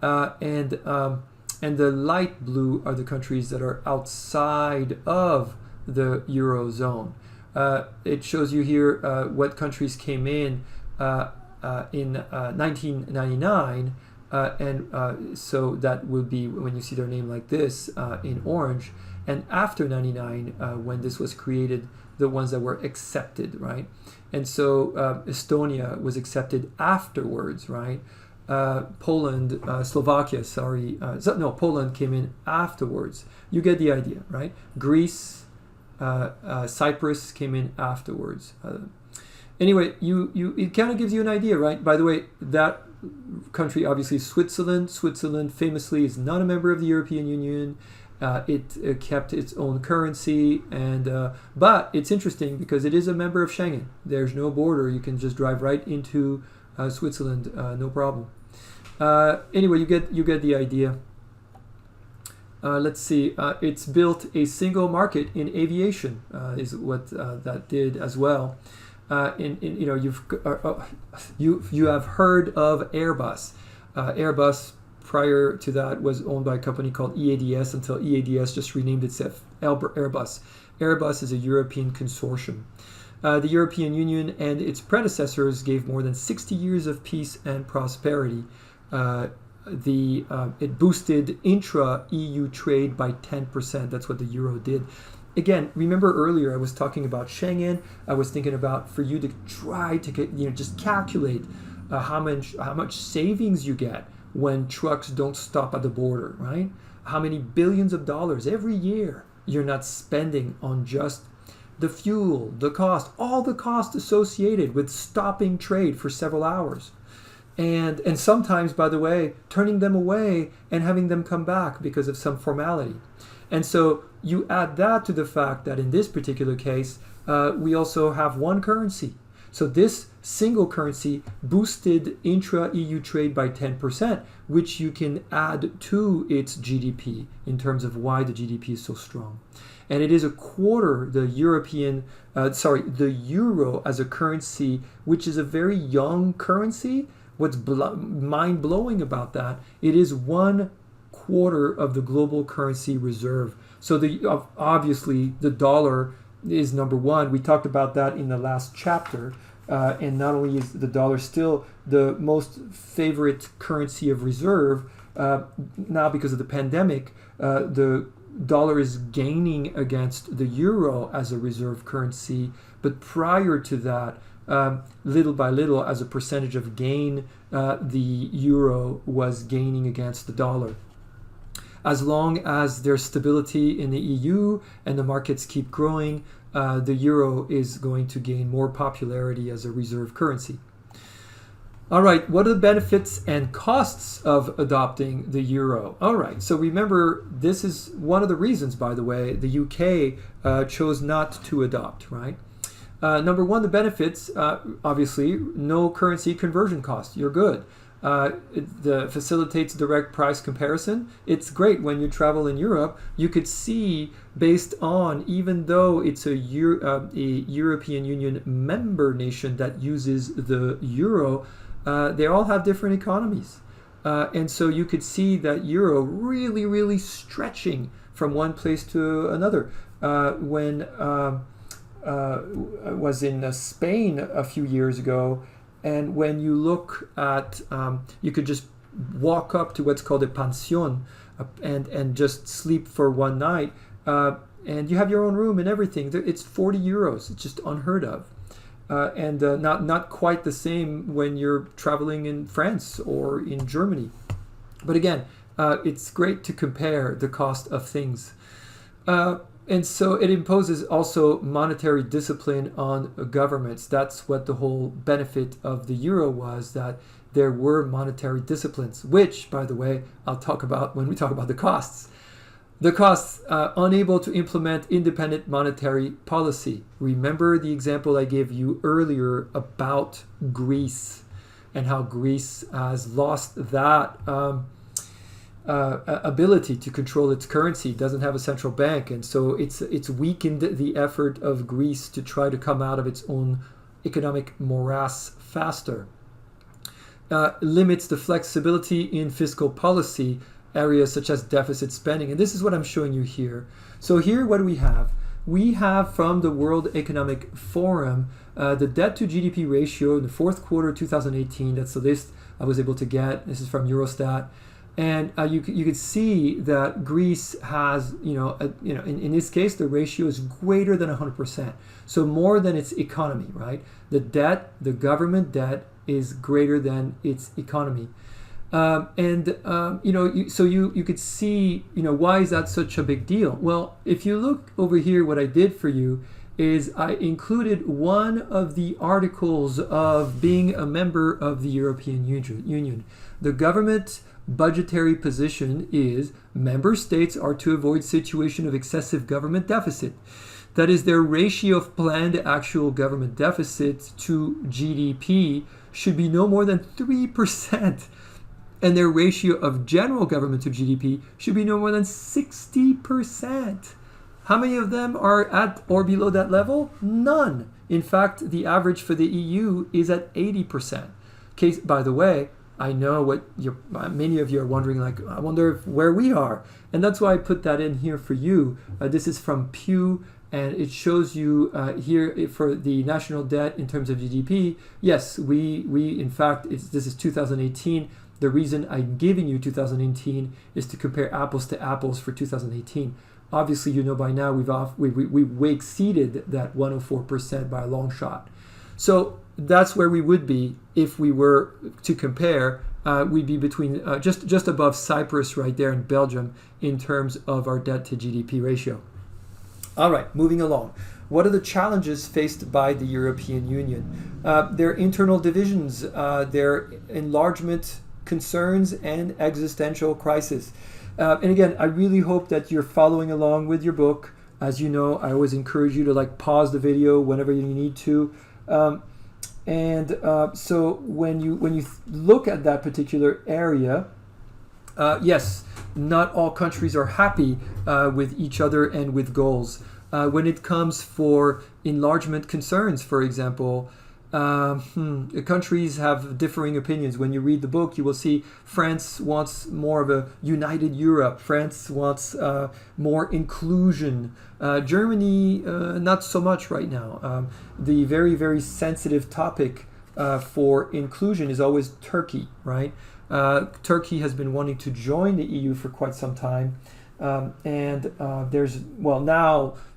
And the light blue are the countries that are outside of the Eurozone. It shows you here what countries came in 1999, so that will be when you see their name like this in orange, and after 99, when this was created, the ones that were accepted, right? And so Estonia was accepted afterwards, right? Poland, Slovakia, Poland came in afterwards. You get the idea, right? Greece, Cyprus came in afterwards. Anyway, it kind of gives you an idea, right? By the way, that country, obviously Switzerland. Switzerland famously is not a member of the European Union. It kept its own currency, but it's interesting because it is a member of Schengen. There's no border. You can just drive right into Switzerland, no problem. Anyway, you get the idea. Let's see. It's built a single market in aviation, is what that did as well. You have heard of Airbus. Airbus prior to that was owned by a company called EADS until EADS just renamed itself Airbus. Airbus is a European consortium. The European Union and its predecessors gave more than 60 years of peace and prosperity. It boosted intra-EU trade by 10%. That's what the euro did. Again, remember earlier I was talking about Schengen. I was thinking about for you to try to get, just calculate how much savings you get when trucks don't stop at the border, right? How many billions of dollars every year you're not spending on just the fuel, the cost, all the costs associated with stopping trade for several hours. And sometimes, by the way, turning them away and having them come back because of some formality. And so you add that to the fact that in this particular case, we also have one currency. So this single currency boosted intra-EU trade by 10%, which you can add to its GDP in terms of why the GDP is so strong. And it is a quarter the euro as a currency, which is a very young currency. What's mind-blowing about that, it is 1/4 of the global currency reserve. So obviously the dollar is number one. We talked about that in the last chapter. And not only is the dollar still the most favorite currency of reserve, now because of the pandemic, the dollar is gaining against the euro as a reserve currency. But prior to that, little by little, as a percentage of gain, the euro was gaining against the dollar. As long as there's stability in the EU and the markets keep growing, the euro is going to gain more popularity as a reserve currency. All right, what are the benefits and costs of adopting the euro? All right, so remember, this is one of the reasons, by the way, the UK chose not to adopt, right? Number one, the benefits, obviously, no currency conversion cost. You're good. It facilitates direct price comparison. It's great when you travel in Europe. You could see, based on, even though it's a European Union member nation that uses the euro, they all have different economies. And so you could see that euro really, really stretching from one place to another. When I was in Spain a few years ago, and when you look at, you could just walk up to what's called a pension and just sleep for one night, and you have your own room and everything. It's 40 euros. It's just unheard of. And not quite the same when you're traveling in France or in Germany. But again, it's great to compare the cost of things. And so it imposes also monetary discipline on governments. That's what the whole benefit of the euro was, that there were monetary disciplines, which, by the way, I'll talk about when we talk about the costs. The costs, unable to implement independent monetary policy. Remember the example I gave you earlier about Greece and how Greece has lost that ability to control its currency, doesn't have a central bank, and so it's weakened the effort of Greece to try to come out of its own economic morass faster. Limits the flexibility in fiscal policy, areas such as deficit spending, and this is what I'm showing you here. So here, what do we have? We have from the World Economic Forum the debt to GDP ratio in the fourth quarter 2018. That's the list I was able to get. This is from Eurostat. And you could see that Greece has, in this case, the ratio is greater than 100%. So more than its economy, right? The debt, the government debt, is greater than its economy. So you could see, why is that such a big deal? Well, if you look over here, what I did for you is I included one of the articles of being a member of the European Union. The government budgetary position is member states are to avoid situation of excessive government deficit. That is, their ratio of planned actual government deficit to GDP should be no more than 3%. And their ratio of general government to GDP should be no more than 60%. How many of them are at or below that level? None. In fact, the average for the EU is at 80%. Case, by the way, I know what many of you are wondering, like, I wonder where we are. And that's why I put that in here for you. This is from Pew, and it shows you here for the national debt in terms of GDP. Yes, we in fact, this is 2018. The reason I'm giving you 2018 is to compare apples to apples for 2018. Obviously, by now we've exceeded that 104% by a long shot. So that's where we would be if we were to compare. We'd be between just above Cyprus right there in Belgium in terms of our debt to GDP ratio. All right, moving along. What are the challenges faced by the European Union? Their internal divisions, their enlargement concerns, and existential crisis. And again, I really hope that you're following along with your book. As you know, I always encourage you to pause the video whenever you need to. So when you look at that particular area, yes, not all countries are happy with each other and with goals. When it comes for enlargement concerns, for example, countries have differing opinions. When you read the book, you will see France wants more of a united Europe. France wants more inclusion. Germany, not so much right now. The very, very sensitive topic for inclusion is always Turkey, right? Turkey has been wanting to join the EU for quite some time. Now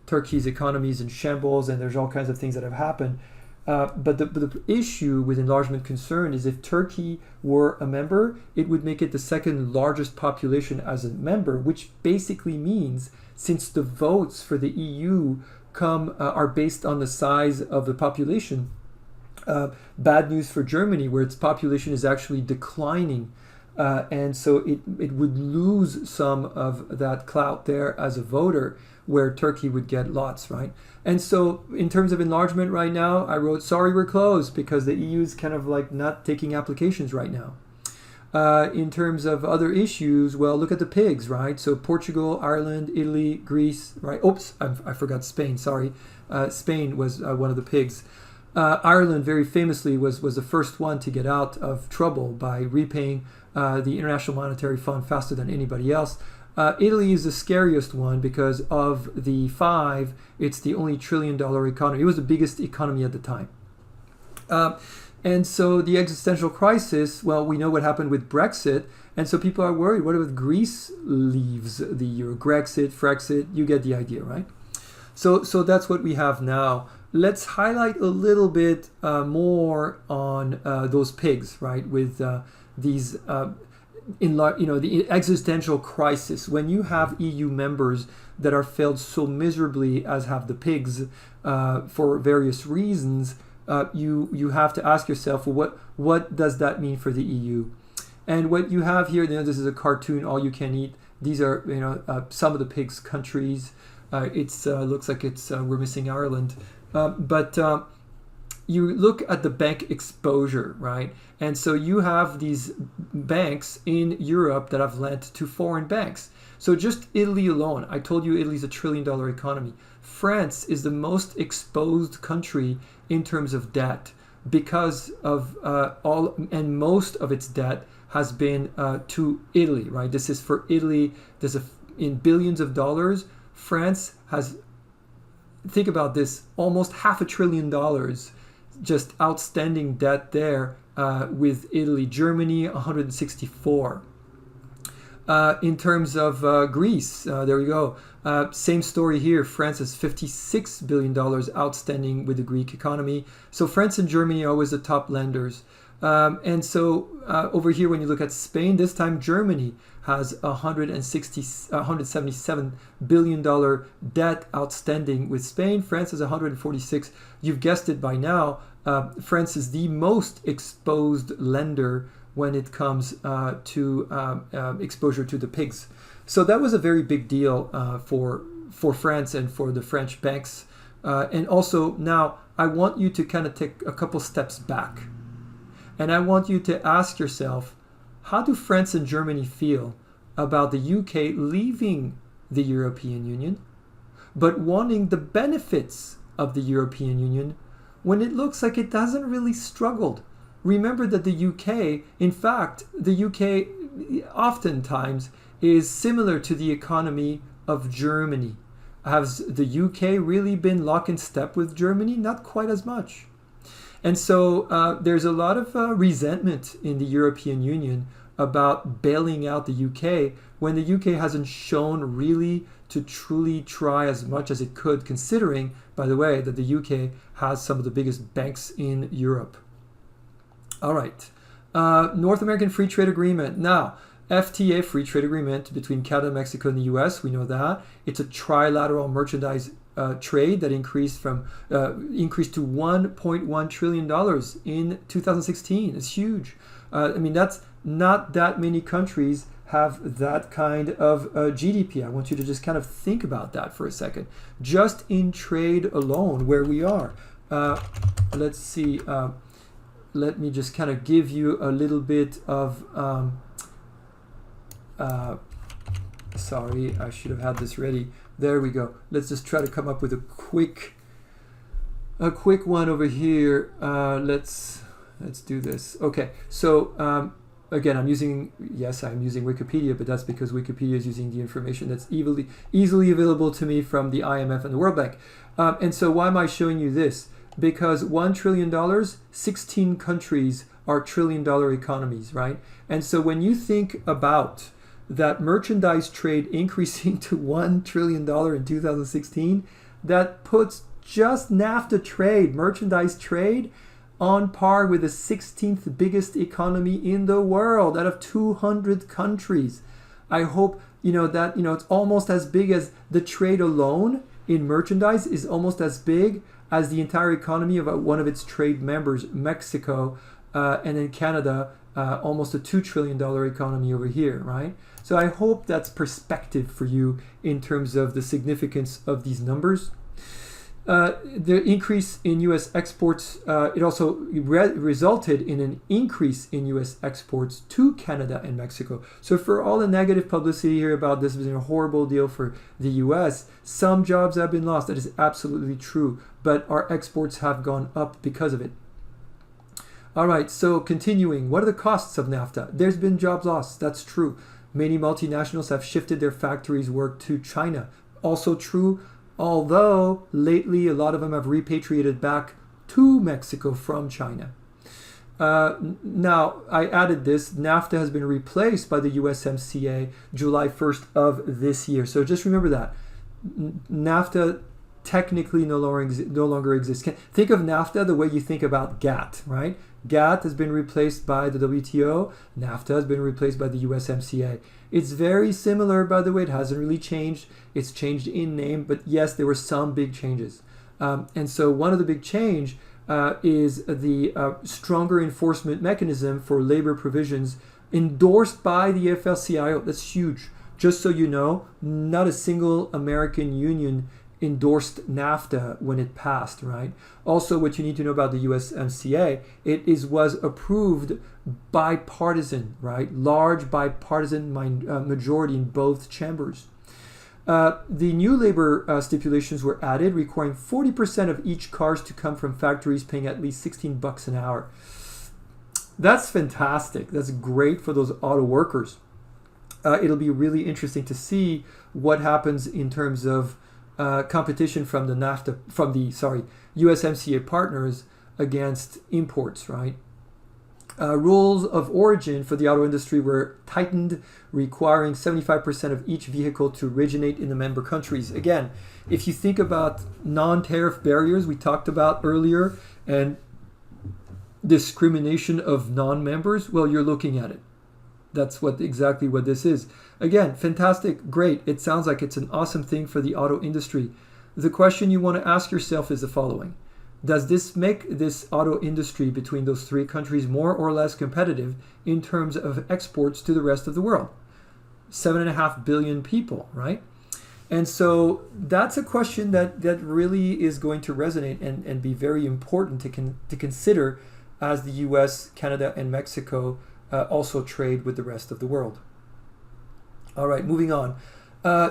Turkey's economy is in shambles and there's all kinds of things that have happened. But the issue with enlargement concern is if Turkey were a member, it would make it the second largest population as a member, which basically means, since the votes for the EU are based on the size of the population, bad news for Germany, where its population is actually declining. And so it would lose some of that clout there as a voter, where Turkey would get lots, right? And so in terms of enlargement right now, I wrote, sorry, we're closed, because the EU is kind of not taking applications right now. In terms of other issues, well, look at the pigs, right? So Portugal, Ireland, Italy, Greece, right? Oops, I forgot Spain, sorry. Spain was one of the pigs. Ireland, very famously, was the first one to get out of trouble by repaying the International Monetary Fund faster than anybody else. Italy is the scariest one because of the five, it's the only $1 trillion economy. It was the biggest economy at the time. And so the existential crisis, well, we know what happened with Brexit, and so people are worried. What if Greece leaves the euro? Grexit, Frexit, you get the idea, right? So that's what we have now. Let's highlight a little bit more on those pigs, right? With these, the existential crisis. When you have EU members that are failed so miserably as have the pigs for various reasons, you have to ask yourself, well, what does that mean for the EU? And what you have here, this is a cartoon, all you can eat. These are some of the pigs' countries. It's looks like we're missing Ireland, but you look at the bank exposure, right? And so you have these banks in Europe that have lent to foreign banks. So just Italy alone, I told you Italy's a $1 trillion economy. France is the most exposed country in terms of debt because of most of its debt has been to Italy, right? This is for Italy. In billions of dollars. France has, think about this, almost $500 billion just outstanding debt there with Italy. Germany, 164. In terms of Greece, there we go. Same story here. France has $56 billion outstanding with the Greek economy. So France and Germany are always the top lenders. And so over here, when you look at Spain, this time Germany has $177 billion debt outstanding with Spain. France has 146. You've guessed it by now. France is the most exposed lender when it comes to exposure to the pigs. So that was a very big deal for France and for the French banks. And also now I want you to kind of take a couple steps back. And I want you to ask yourself, how do France and Germany feel about the UK leaving the European Union, but wanting the benefits of the European Union when it looks like it hasn't really struggled? Remember that the UK, in fact, the UK oftentimes is similar to the economy of Germany. Has the UK really been lock in step with Germany? Not quite as much. And so there's a lot of resentment in the European Union about bailing out the UK when the UK hasn't shown really to truly try as much as it could, considering, by the way, that the UK has some of the biggest banks in Europe. All right. North American Free Trade Agreement. Now, FTA, Free Trade Agreement between Canada, Mexico, and the US. We know that. It's a trilateral merchandise trade that increased to $1.1 trillion in 2016. It's huge. That's not that many countries have that kind of GDP. I want you to just kind of think about that for a second. Just in trade alone, where we are. Let's see. Let me just kind of give you a little bit of... sorry, I should have had this ready. There we go. Let's just try to come up with a quick one over here. Let's do this. Okay. So again, I'm using Wikipedia, but that's because Wikipedia is using the information that's easily available to me from the IMF and the World Bank. And so why am I showing you this? Because $1 trillion, 16 countries are $1 trillion economies, right? And so when you think about that merchandise trade increasing to $1 trillion in 2016, that puts just NAFTA trade, merchandise trade, on par with the 16th biggest economy in the world out of 200 countries. I hope that it's almost as big as the trade alone in merchandise is almost as big as the entire economy of one of its trade members, Mexico, and then Canada, almost a $2 trillion economy over here, right? So I hope that's perspective for you in terms of the significance of these numbers. The increase in U.S. exports, it also resulted in an increase in U.S. exports to Canada and Mexico. So for all the negative publicity here about this being a horrible deal for the U.S., some jobs have been lost. That is absolutely true. But our exports have gone up because of it. All right, so continuing, what are the costs of NAFTA? There's been jobs lost. That's true. Many multinationals have shifted their factories' work to China. Also true. Although lately a lot of them have repatriated back to Mexico from China. Now, I added this, NAFTA has been replaced by the USMCA July 1st of this year. So just remember that. NAFTA technically no longer exists. Think of NAFTA the way you think about GATT, right? GATT has been replaced by the WTO. NAFTA has been replaced by the USMCA. It's very similar, by the way. It hasn't really changed. It's changed in name, but yes, there were some big changes. And so one of the big change is the stronger enforcement mechanism for labor provisions endorsed by the AFL-CIO. That's huge. Just so you know, not a single American union endorsed NAFTA when it passed, right? Also, what you need to know about the USMCA, it was approved bipartisan, right? Large bipartisan majority in both chambers. The new labor stipulations were added, requiring 40% of each cars to come from factories paying at least $16 an hour. That's fantastic. That's great for those auto workers. It'll be really interesting to see what happens in terms of competition from the USMCA partners against imports, right? Rules of origin for the auto industry were tightened, requiring 75% of each vehicle to originate in the member countries. Again, if you think about non-tariff barriers we talked about earlier and discrimination of non-members, well, you're looking at it. That's exactly what this is. Again, fantastic, great. It sounds like it's an awesome thing for the auto industry. The question you want to ask yourself is the following. Does this make this auto industry between those three countries more or less competitive in terms of exports to the rest of the world? 7.5 billion people, right? And so that's a question that really is going to resonate and be very important to consider as the US, Canada, and Mexico also trade with the rest of the world. All right, moving on.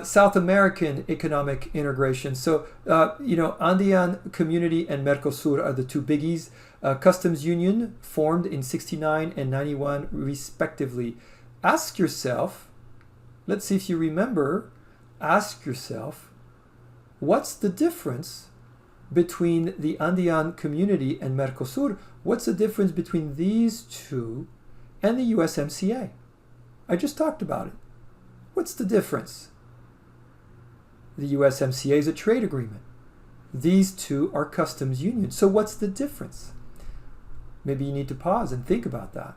South American economic integration. So, Andean Community and Mercosur are the two biggies. Customs Union formed in 69 and 91 respectively. Ask yourself, let's see if you remember, ask yourself, what's the difference between the Andean Community and Mercosur? What's the difference between these two and the USMCA? I just talked about it. What's the difference? The USMCA is a trade agreement. These two are customs unions. So what's the difference? Maybe you need to pause and think about that.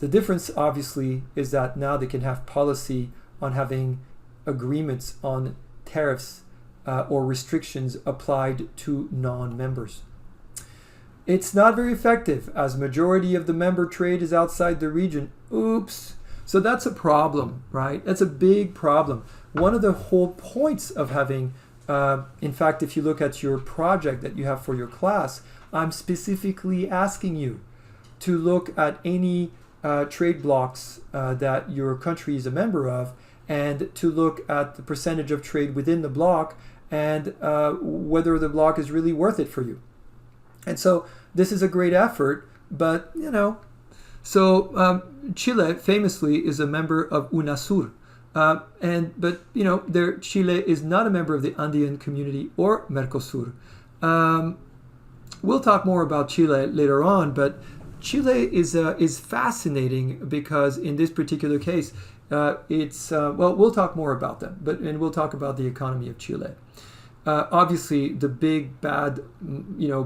The difference, obviously, is that now they can have policy on having agreements on tariffs or restrictions applied to non-members. It's not very effective as majority of the member trade is outside the region. Oops. So that's a problem, right? That's a big problem. One of the whole points of having, in fact, if you look at your project that you have for your class, I'm specifically asking you to look at any trade blocks that your country is a member of and to look at the percentage of trade within the bloc and whether the bloc is really worth it for you. And so this is a great effort, but, Chile famously is a member of UNASUR. Chile is not a member of the Andean Community or Mercosur. We'll talk more about Chile later on, but Chile is fascinating because in this particular case, we'll talk more about them, and we'll talk about the economy of Chile. Obviously, the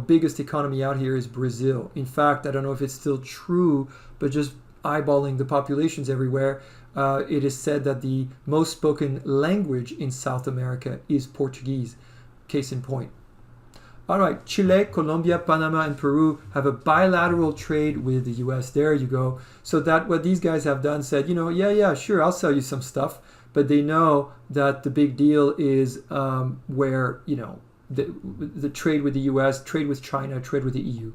biggest economy out here is Brazil. In fact, I don't know if it's still true, but just eyeballing the populations everywhere, it is said that the most spoken language in South America is Portuguese. Case in point. All right, Chile, Colombia, Panama, and Peru have a bilateral trade with the U.S. There you go. So that what these guys have done said, yeah, sure, I'll sell you some stuff, but they know that the big deal is where, the trade with the US, trade with China, trade with the EU.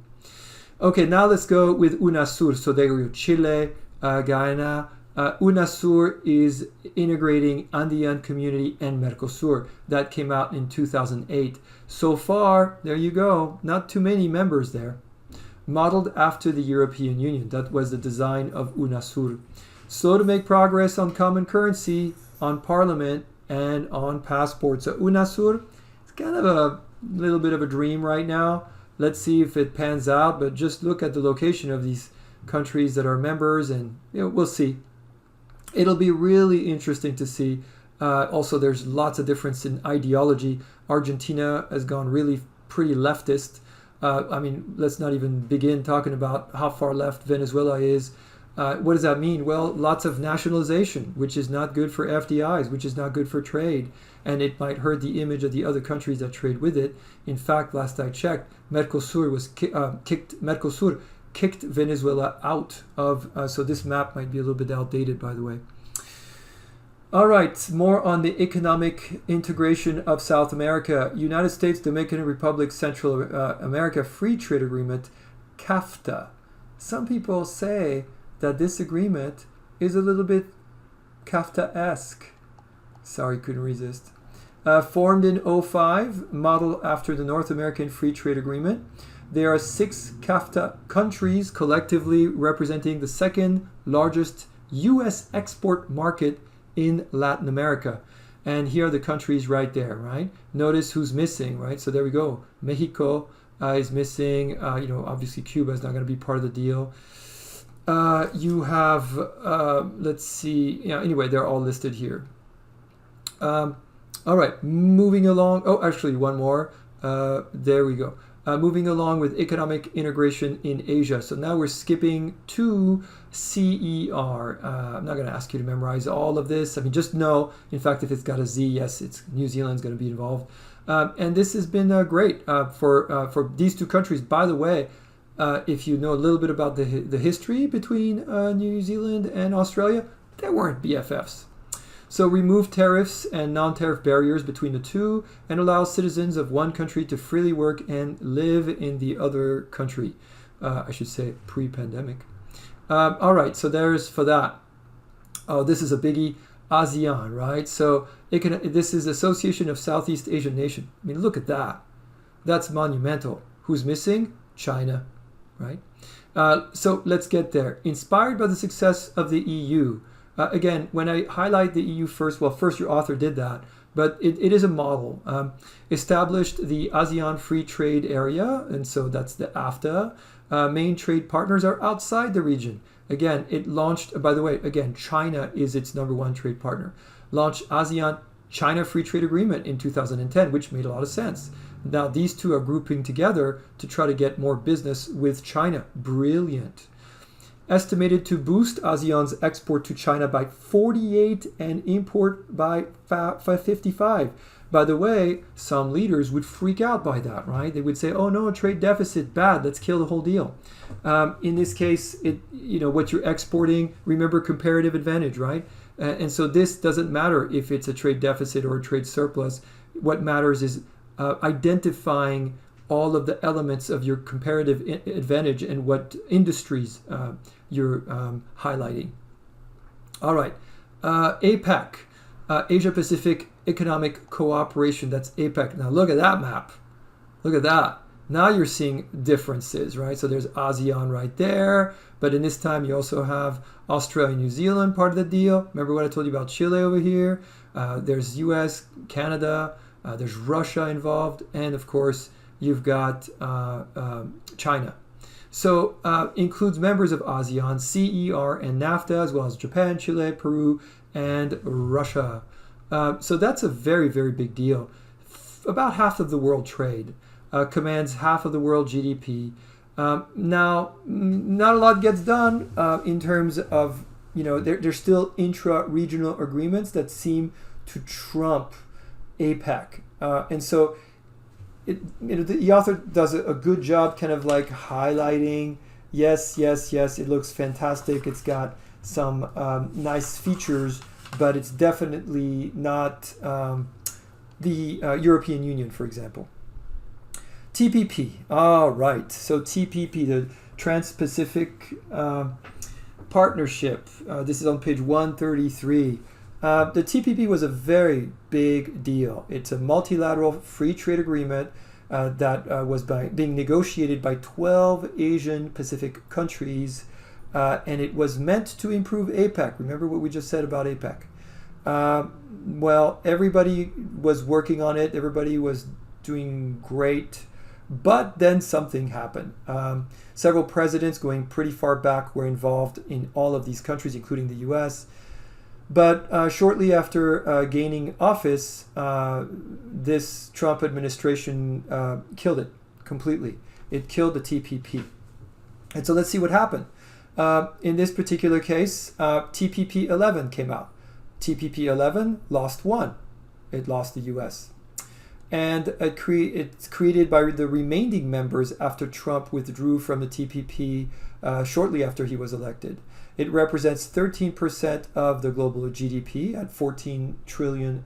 Okay, now let's go with UNASUR. So there we go, Chile, Guyana. UNASUR is integrating Andean Community and Mercosur. That came out in 2008. So far, there you go, not too many members there. Modeled after the European Union. That was the design of UNASUR. Slow to make progress on common currency, on parliament, and on passports. So UNASUR, it's kind of a little bit of a dream right now. Let's see if it pans out, but just look at the location of these countries that are members, and we'll see. It'll be really interesting to see. Also, there's lots of difference in ideology. Argentina has gone really pretty leftist. Let's not even begin talking about how far left Venezuela is. What does that mean? Well, lots of nationalization, which is not good for FDIs, which is not good for trade, and it might hurt the image of the other countries that trade with it. In fact, last I checked, Mercosur kicked Venezuela out of, so this map might be a little bit outdated, by the way. All right, more on the economic integration of South America. United States, Dominican Republic, Central America Free Trade Agreement, CAFTA. Some people say that this agreement is a little bit CAFTA-esque. Sorry, couldn't resist. Formed in 2005, modeled after the North American Free Trade Agreement. There are 6 CAFTA countries collectively representing the second largest U.S. export market in Latin America. And here are the countries right there, right? Notice who's missing, right? So there we go. Mexico is missing. Obviously Cuba is not going to be part of the deal. You have, let's see. Yeah, anyway, they're all listed here. All right, moving along. Oh, actually, one more. There we go. Moving along with economic integration in Asia. So now we're skipping to CER. I'm not going to ask you to memorize all of this. Just know, in fact, if it's got a Z, yes, it's New Zealand's going to be involved. And this has been great for these two countries. By the way, if you know a little bit about the history between New Zealand and Australia, they weren't BFFs. So remove tariffs and non-tariff barriers between the two and allow citizens of one country to freely work and live in the other country. I should say pre-pandemic. All right, so there's for that. Oh, this is a biggie. ASEAN, right? So this is Association of Southeast Asian Nations. Look at that. That's monumental. Who's missing? China, right? So let's get there. Inspired by the success of the EU. Again, when I highlight the EU first, your author did that, but it is a model. Established the ASEAN Free Trade Area, and so that's the AFTA. Main trade partners are outside the region. Again, it launched, by the way, again, China is its number one trade partner. Launched ASEAN China Free Trade Agreement in 2010, which made a lot of sense. Now, these two are grouping together to try to get more business with China. Brilliant. Estimated to boost ASEAN's export to China by 48 and import by 55. By the way, some leaders would freak out by that, right? They would say, oh no, trade deficit, bad, let's kill the whole deal. In this case, what you're exporting, remember comparative advantage, right? And so this doesn't matter if it's a trade deficit or a trade surplus. What matters is identifying all of the elements of your comparative advantage and what industries you're highlighting. All right, APEC, Asia Pacific Economic Cooperation, that's APEC. Now look at that map. Look at that. Now you're seeing differences, right? So there's ASEAN right there, but in this time you also have Australia and New Zealand part of the deal. Remember what I told you about Chile over here? There's US, Canada, there's Russia involved, and of course you've got China. So includes members of ASEAN, CER, and NAFTA, as well as Japan, Chile, Peru, and Russia. So that's a very, very big deal. About half of the world trade, commands half of the world GDP. Now, not a lot gets done in terms of, there's still intra-regional agreements that seem to trump APEC. And so the author does a good job kind of like highlighting, yes, it looks fantastic. It's got some nice features, but it's definitely not the European Union, for example. TPP. All right. So TPP, the Trans-Pacific Partnership. This is on page 133. The TPP was a very big deal. It's a multilateral free trade agreement that was being negotiated by 12 Asian Pacific countries, and it was meant to improve APEC. Remember what we just said about APEC? Well, everybody was working on it. Everybody was doing great. But then something happened. Several presidents going pretty far back were involved in all of these countries, including the US. But shortly after gaining office, this Trump administration killed it completely. It killed the TPP. And so let's see what happened. In this particular case, TPP 11 came out. TPP 11 lost one. It lost the US. And it's created by the remaining members after Trump withdrew from the TPP shortly after he was elected. It represents 13% of the global GDP at $14 trillion.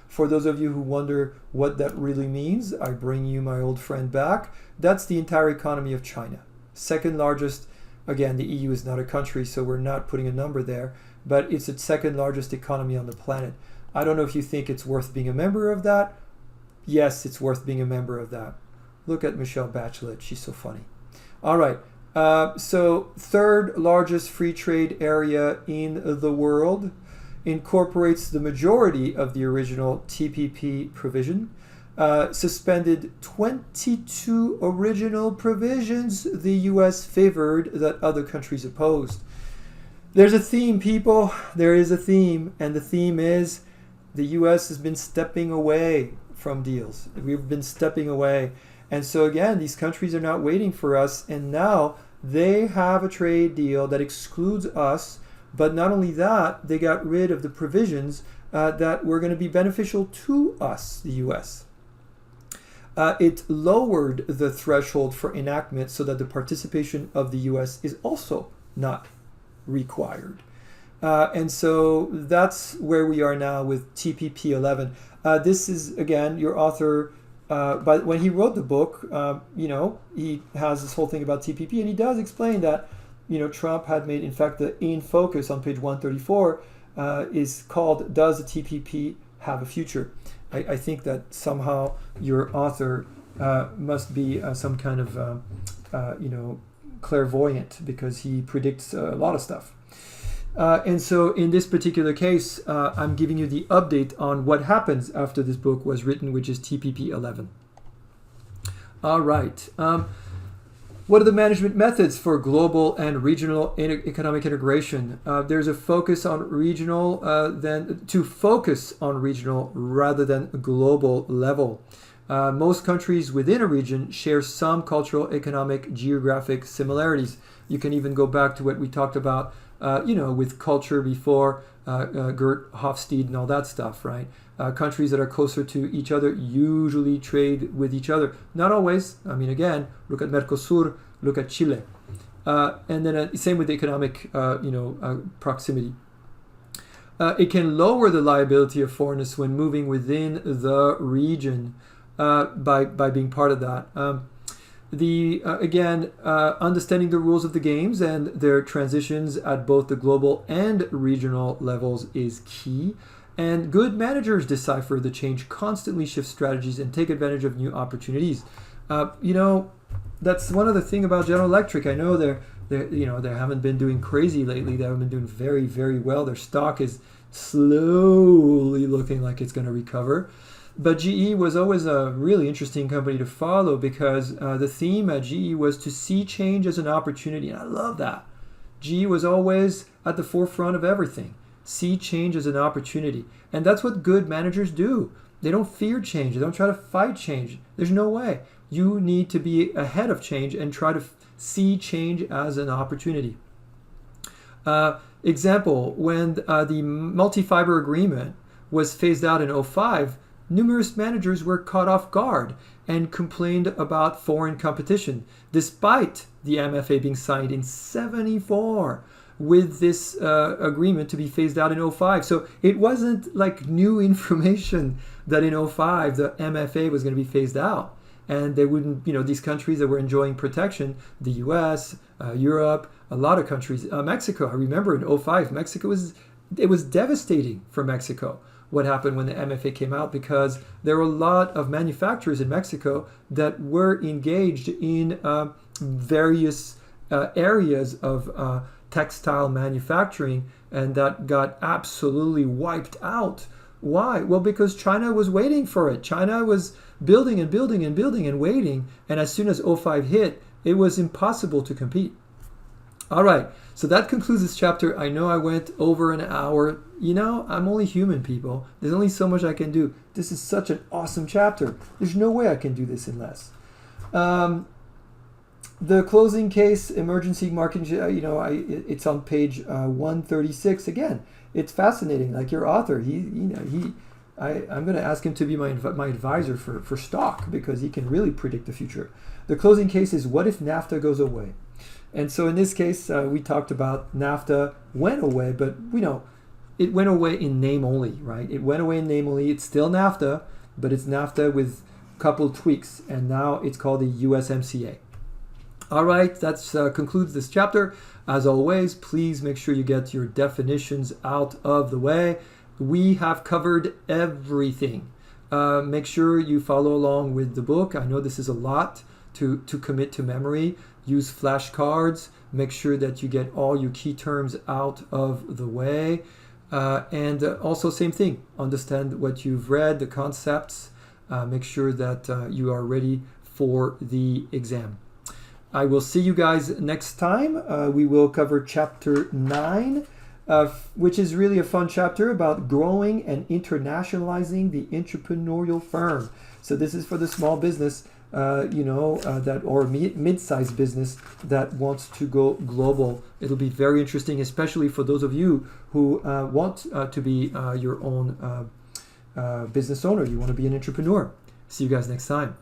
For those of you who wonder what that really means, I bring you my old friend back. That's the entire economy of China. Second largest, again, the EU is not a country, so we're not putting a number there, but it's the second largest economy on the planet. I don't know if you think it's worth being a member of that. Yes, it's worth being a member of that. Look at Michelle Bachelet. She's so funny. All right. So third largest free trade area in the world, incorporates the majority of the original TPP provision, suspended 22 original provisions the U.S. favored that other countries opposed. There's a theme, people. There is a theme, and the theme is the U.S. has been stepping away from deals. We've been stepping away. And so again, these countries are not waiting for us, and now they have a trade deal that excludes us, but not only that, they got rid of the provisions that were going to be beneficial to us, the US. It lowered the threshold for enactment so that the participation of the US is also not required. And so that's where we are now with TPP 11. This is, again, your author, but when he wrote the book, he has this whole thing about TPP, and he does explain that, Trump had made, in fact, the in focus on page 134 is called, Does the TPP Have a Future? I think that somehow your author must be some kind of, clairvoyant, because he predicts a lot of stuff. And so in this particular case, I'm giving you the update on what happens after this book was written, which is TPP 11. All right. What are the management methods for global and regional economic integration? There's a focus on regional, focus on regional rather than global level. Most countries within a region share some cultural, economic, geographic similarities. You can even go back to what we talked about with culture before, Gert Hofstede and all that stuff, right? Countries that are closer to each other usually trade with each other. Not always. I mean, again, look at Mercosur, look at Chile. And then same with economic, proximity. It can lower the liability of foreigners when moving within the region by being part of that. Understanding the rules of the games and their transitions at both the global and regional levels is key. And good managers decipher the change, constantly shift strategies, and take advantage of new opportunities. That's one other thing about General Electric. I know they haven't been doing crazy lately. They haven't been doing very, very well. Their stock is slowly looking like it's going to recover. But GE was always a really interesting company to follow, because the theme at GE was to see change as an opportunity. And I love that. GE was always at the forefront of everything. See change as an opportunity. And that's what good managers do. They don't fear change. They don't try to fight change. There's no way. You need to be ahead of change and try to see change as an opportunity. Example, when the multi-fiber agreement was phased out in 2005, numerous managers were caught off guard and complained about foreign competition, despite the MFA being signed in 1974. with this agreement to be phased out in '05. So it wasn't like new information that in '05 the MFA was going to be phased out. And they wouldn't, these countries that were enjoying protection, the US, Europe, a lot of countries, Mexico. I remember in '05, it was devastating for Mexico what happened when the MFA came out, because there were a lot of manufacturers in Mexico that were engaged in various areas of textile manufacturing, and that got absolutely wiped out. Why? Well, because China was waiting for it. China was building and building and building and waiting, and as soon as '05 hit, it was impossible to compete. All right, so that concludes this chapter. I know I went over an hour. I'm only human, people. There's only so much I can do. This is such an awesome chapter. There's no way I can do this in less. The closing case, emergency market, it's on page 136. Again, it's fascinating. Like your author, I'm going to ask him to be my advisor for stock, because he can really predict the future. The closing case is, what if NAFTA goes away? And so in this case, we talked about NAFTA went away, but it went away in name only, right? It went away in name only. It's still NAFTA, but it's NAFTA with a couple tweaks, and now it's called the USMCA. All right, that concludes this chapter. As always, please make sure you get your definitions out of the way. We have covered everything. Make sure you follow along with the book. I know this is a lot to commit to memory. Use flashcards. Make sure that you get all your key terms out of the way. And also, same thing. Understand what you've read, the concepts. Make sure that you are ready for the exam. I will see you guys next time. We will cover chapter 9, which is really a fun chapter about growing and internationalizing the entrepreneurial firm. So this is for the small business, or mid-sized business that wants to go global. It'll be very interesting, especially for those of you who want to be your own business owner. You want to be an entrepreneur. See you guys next time.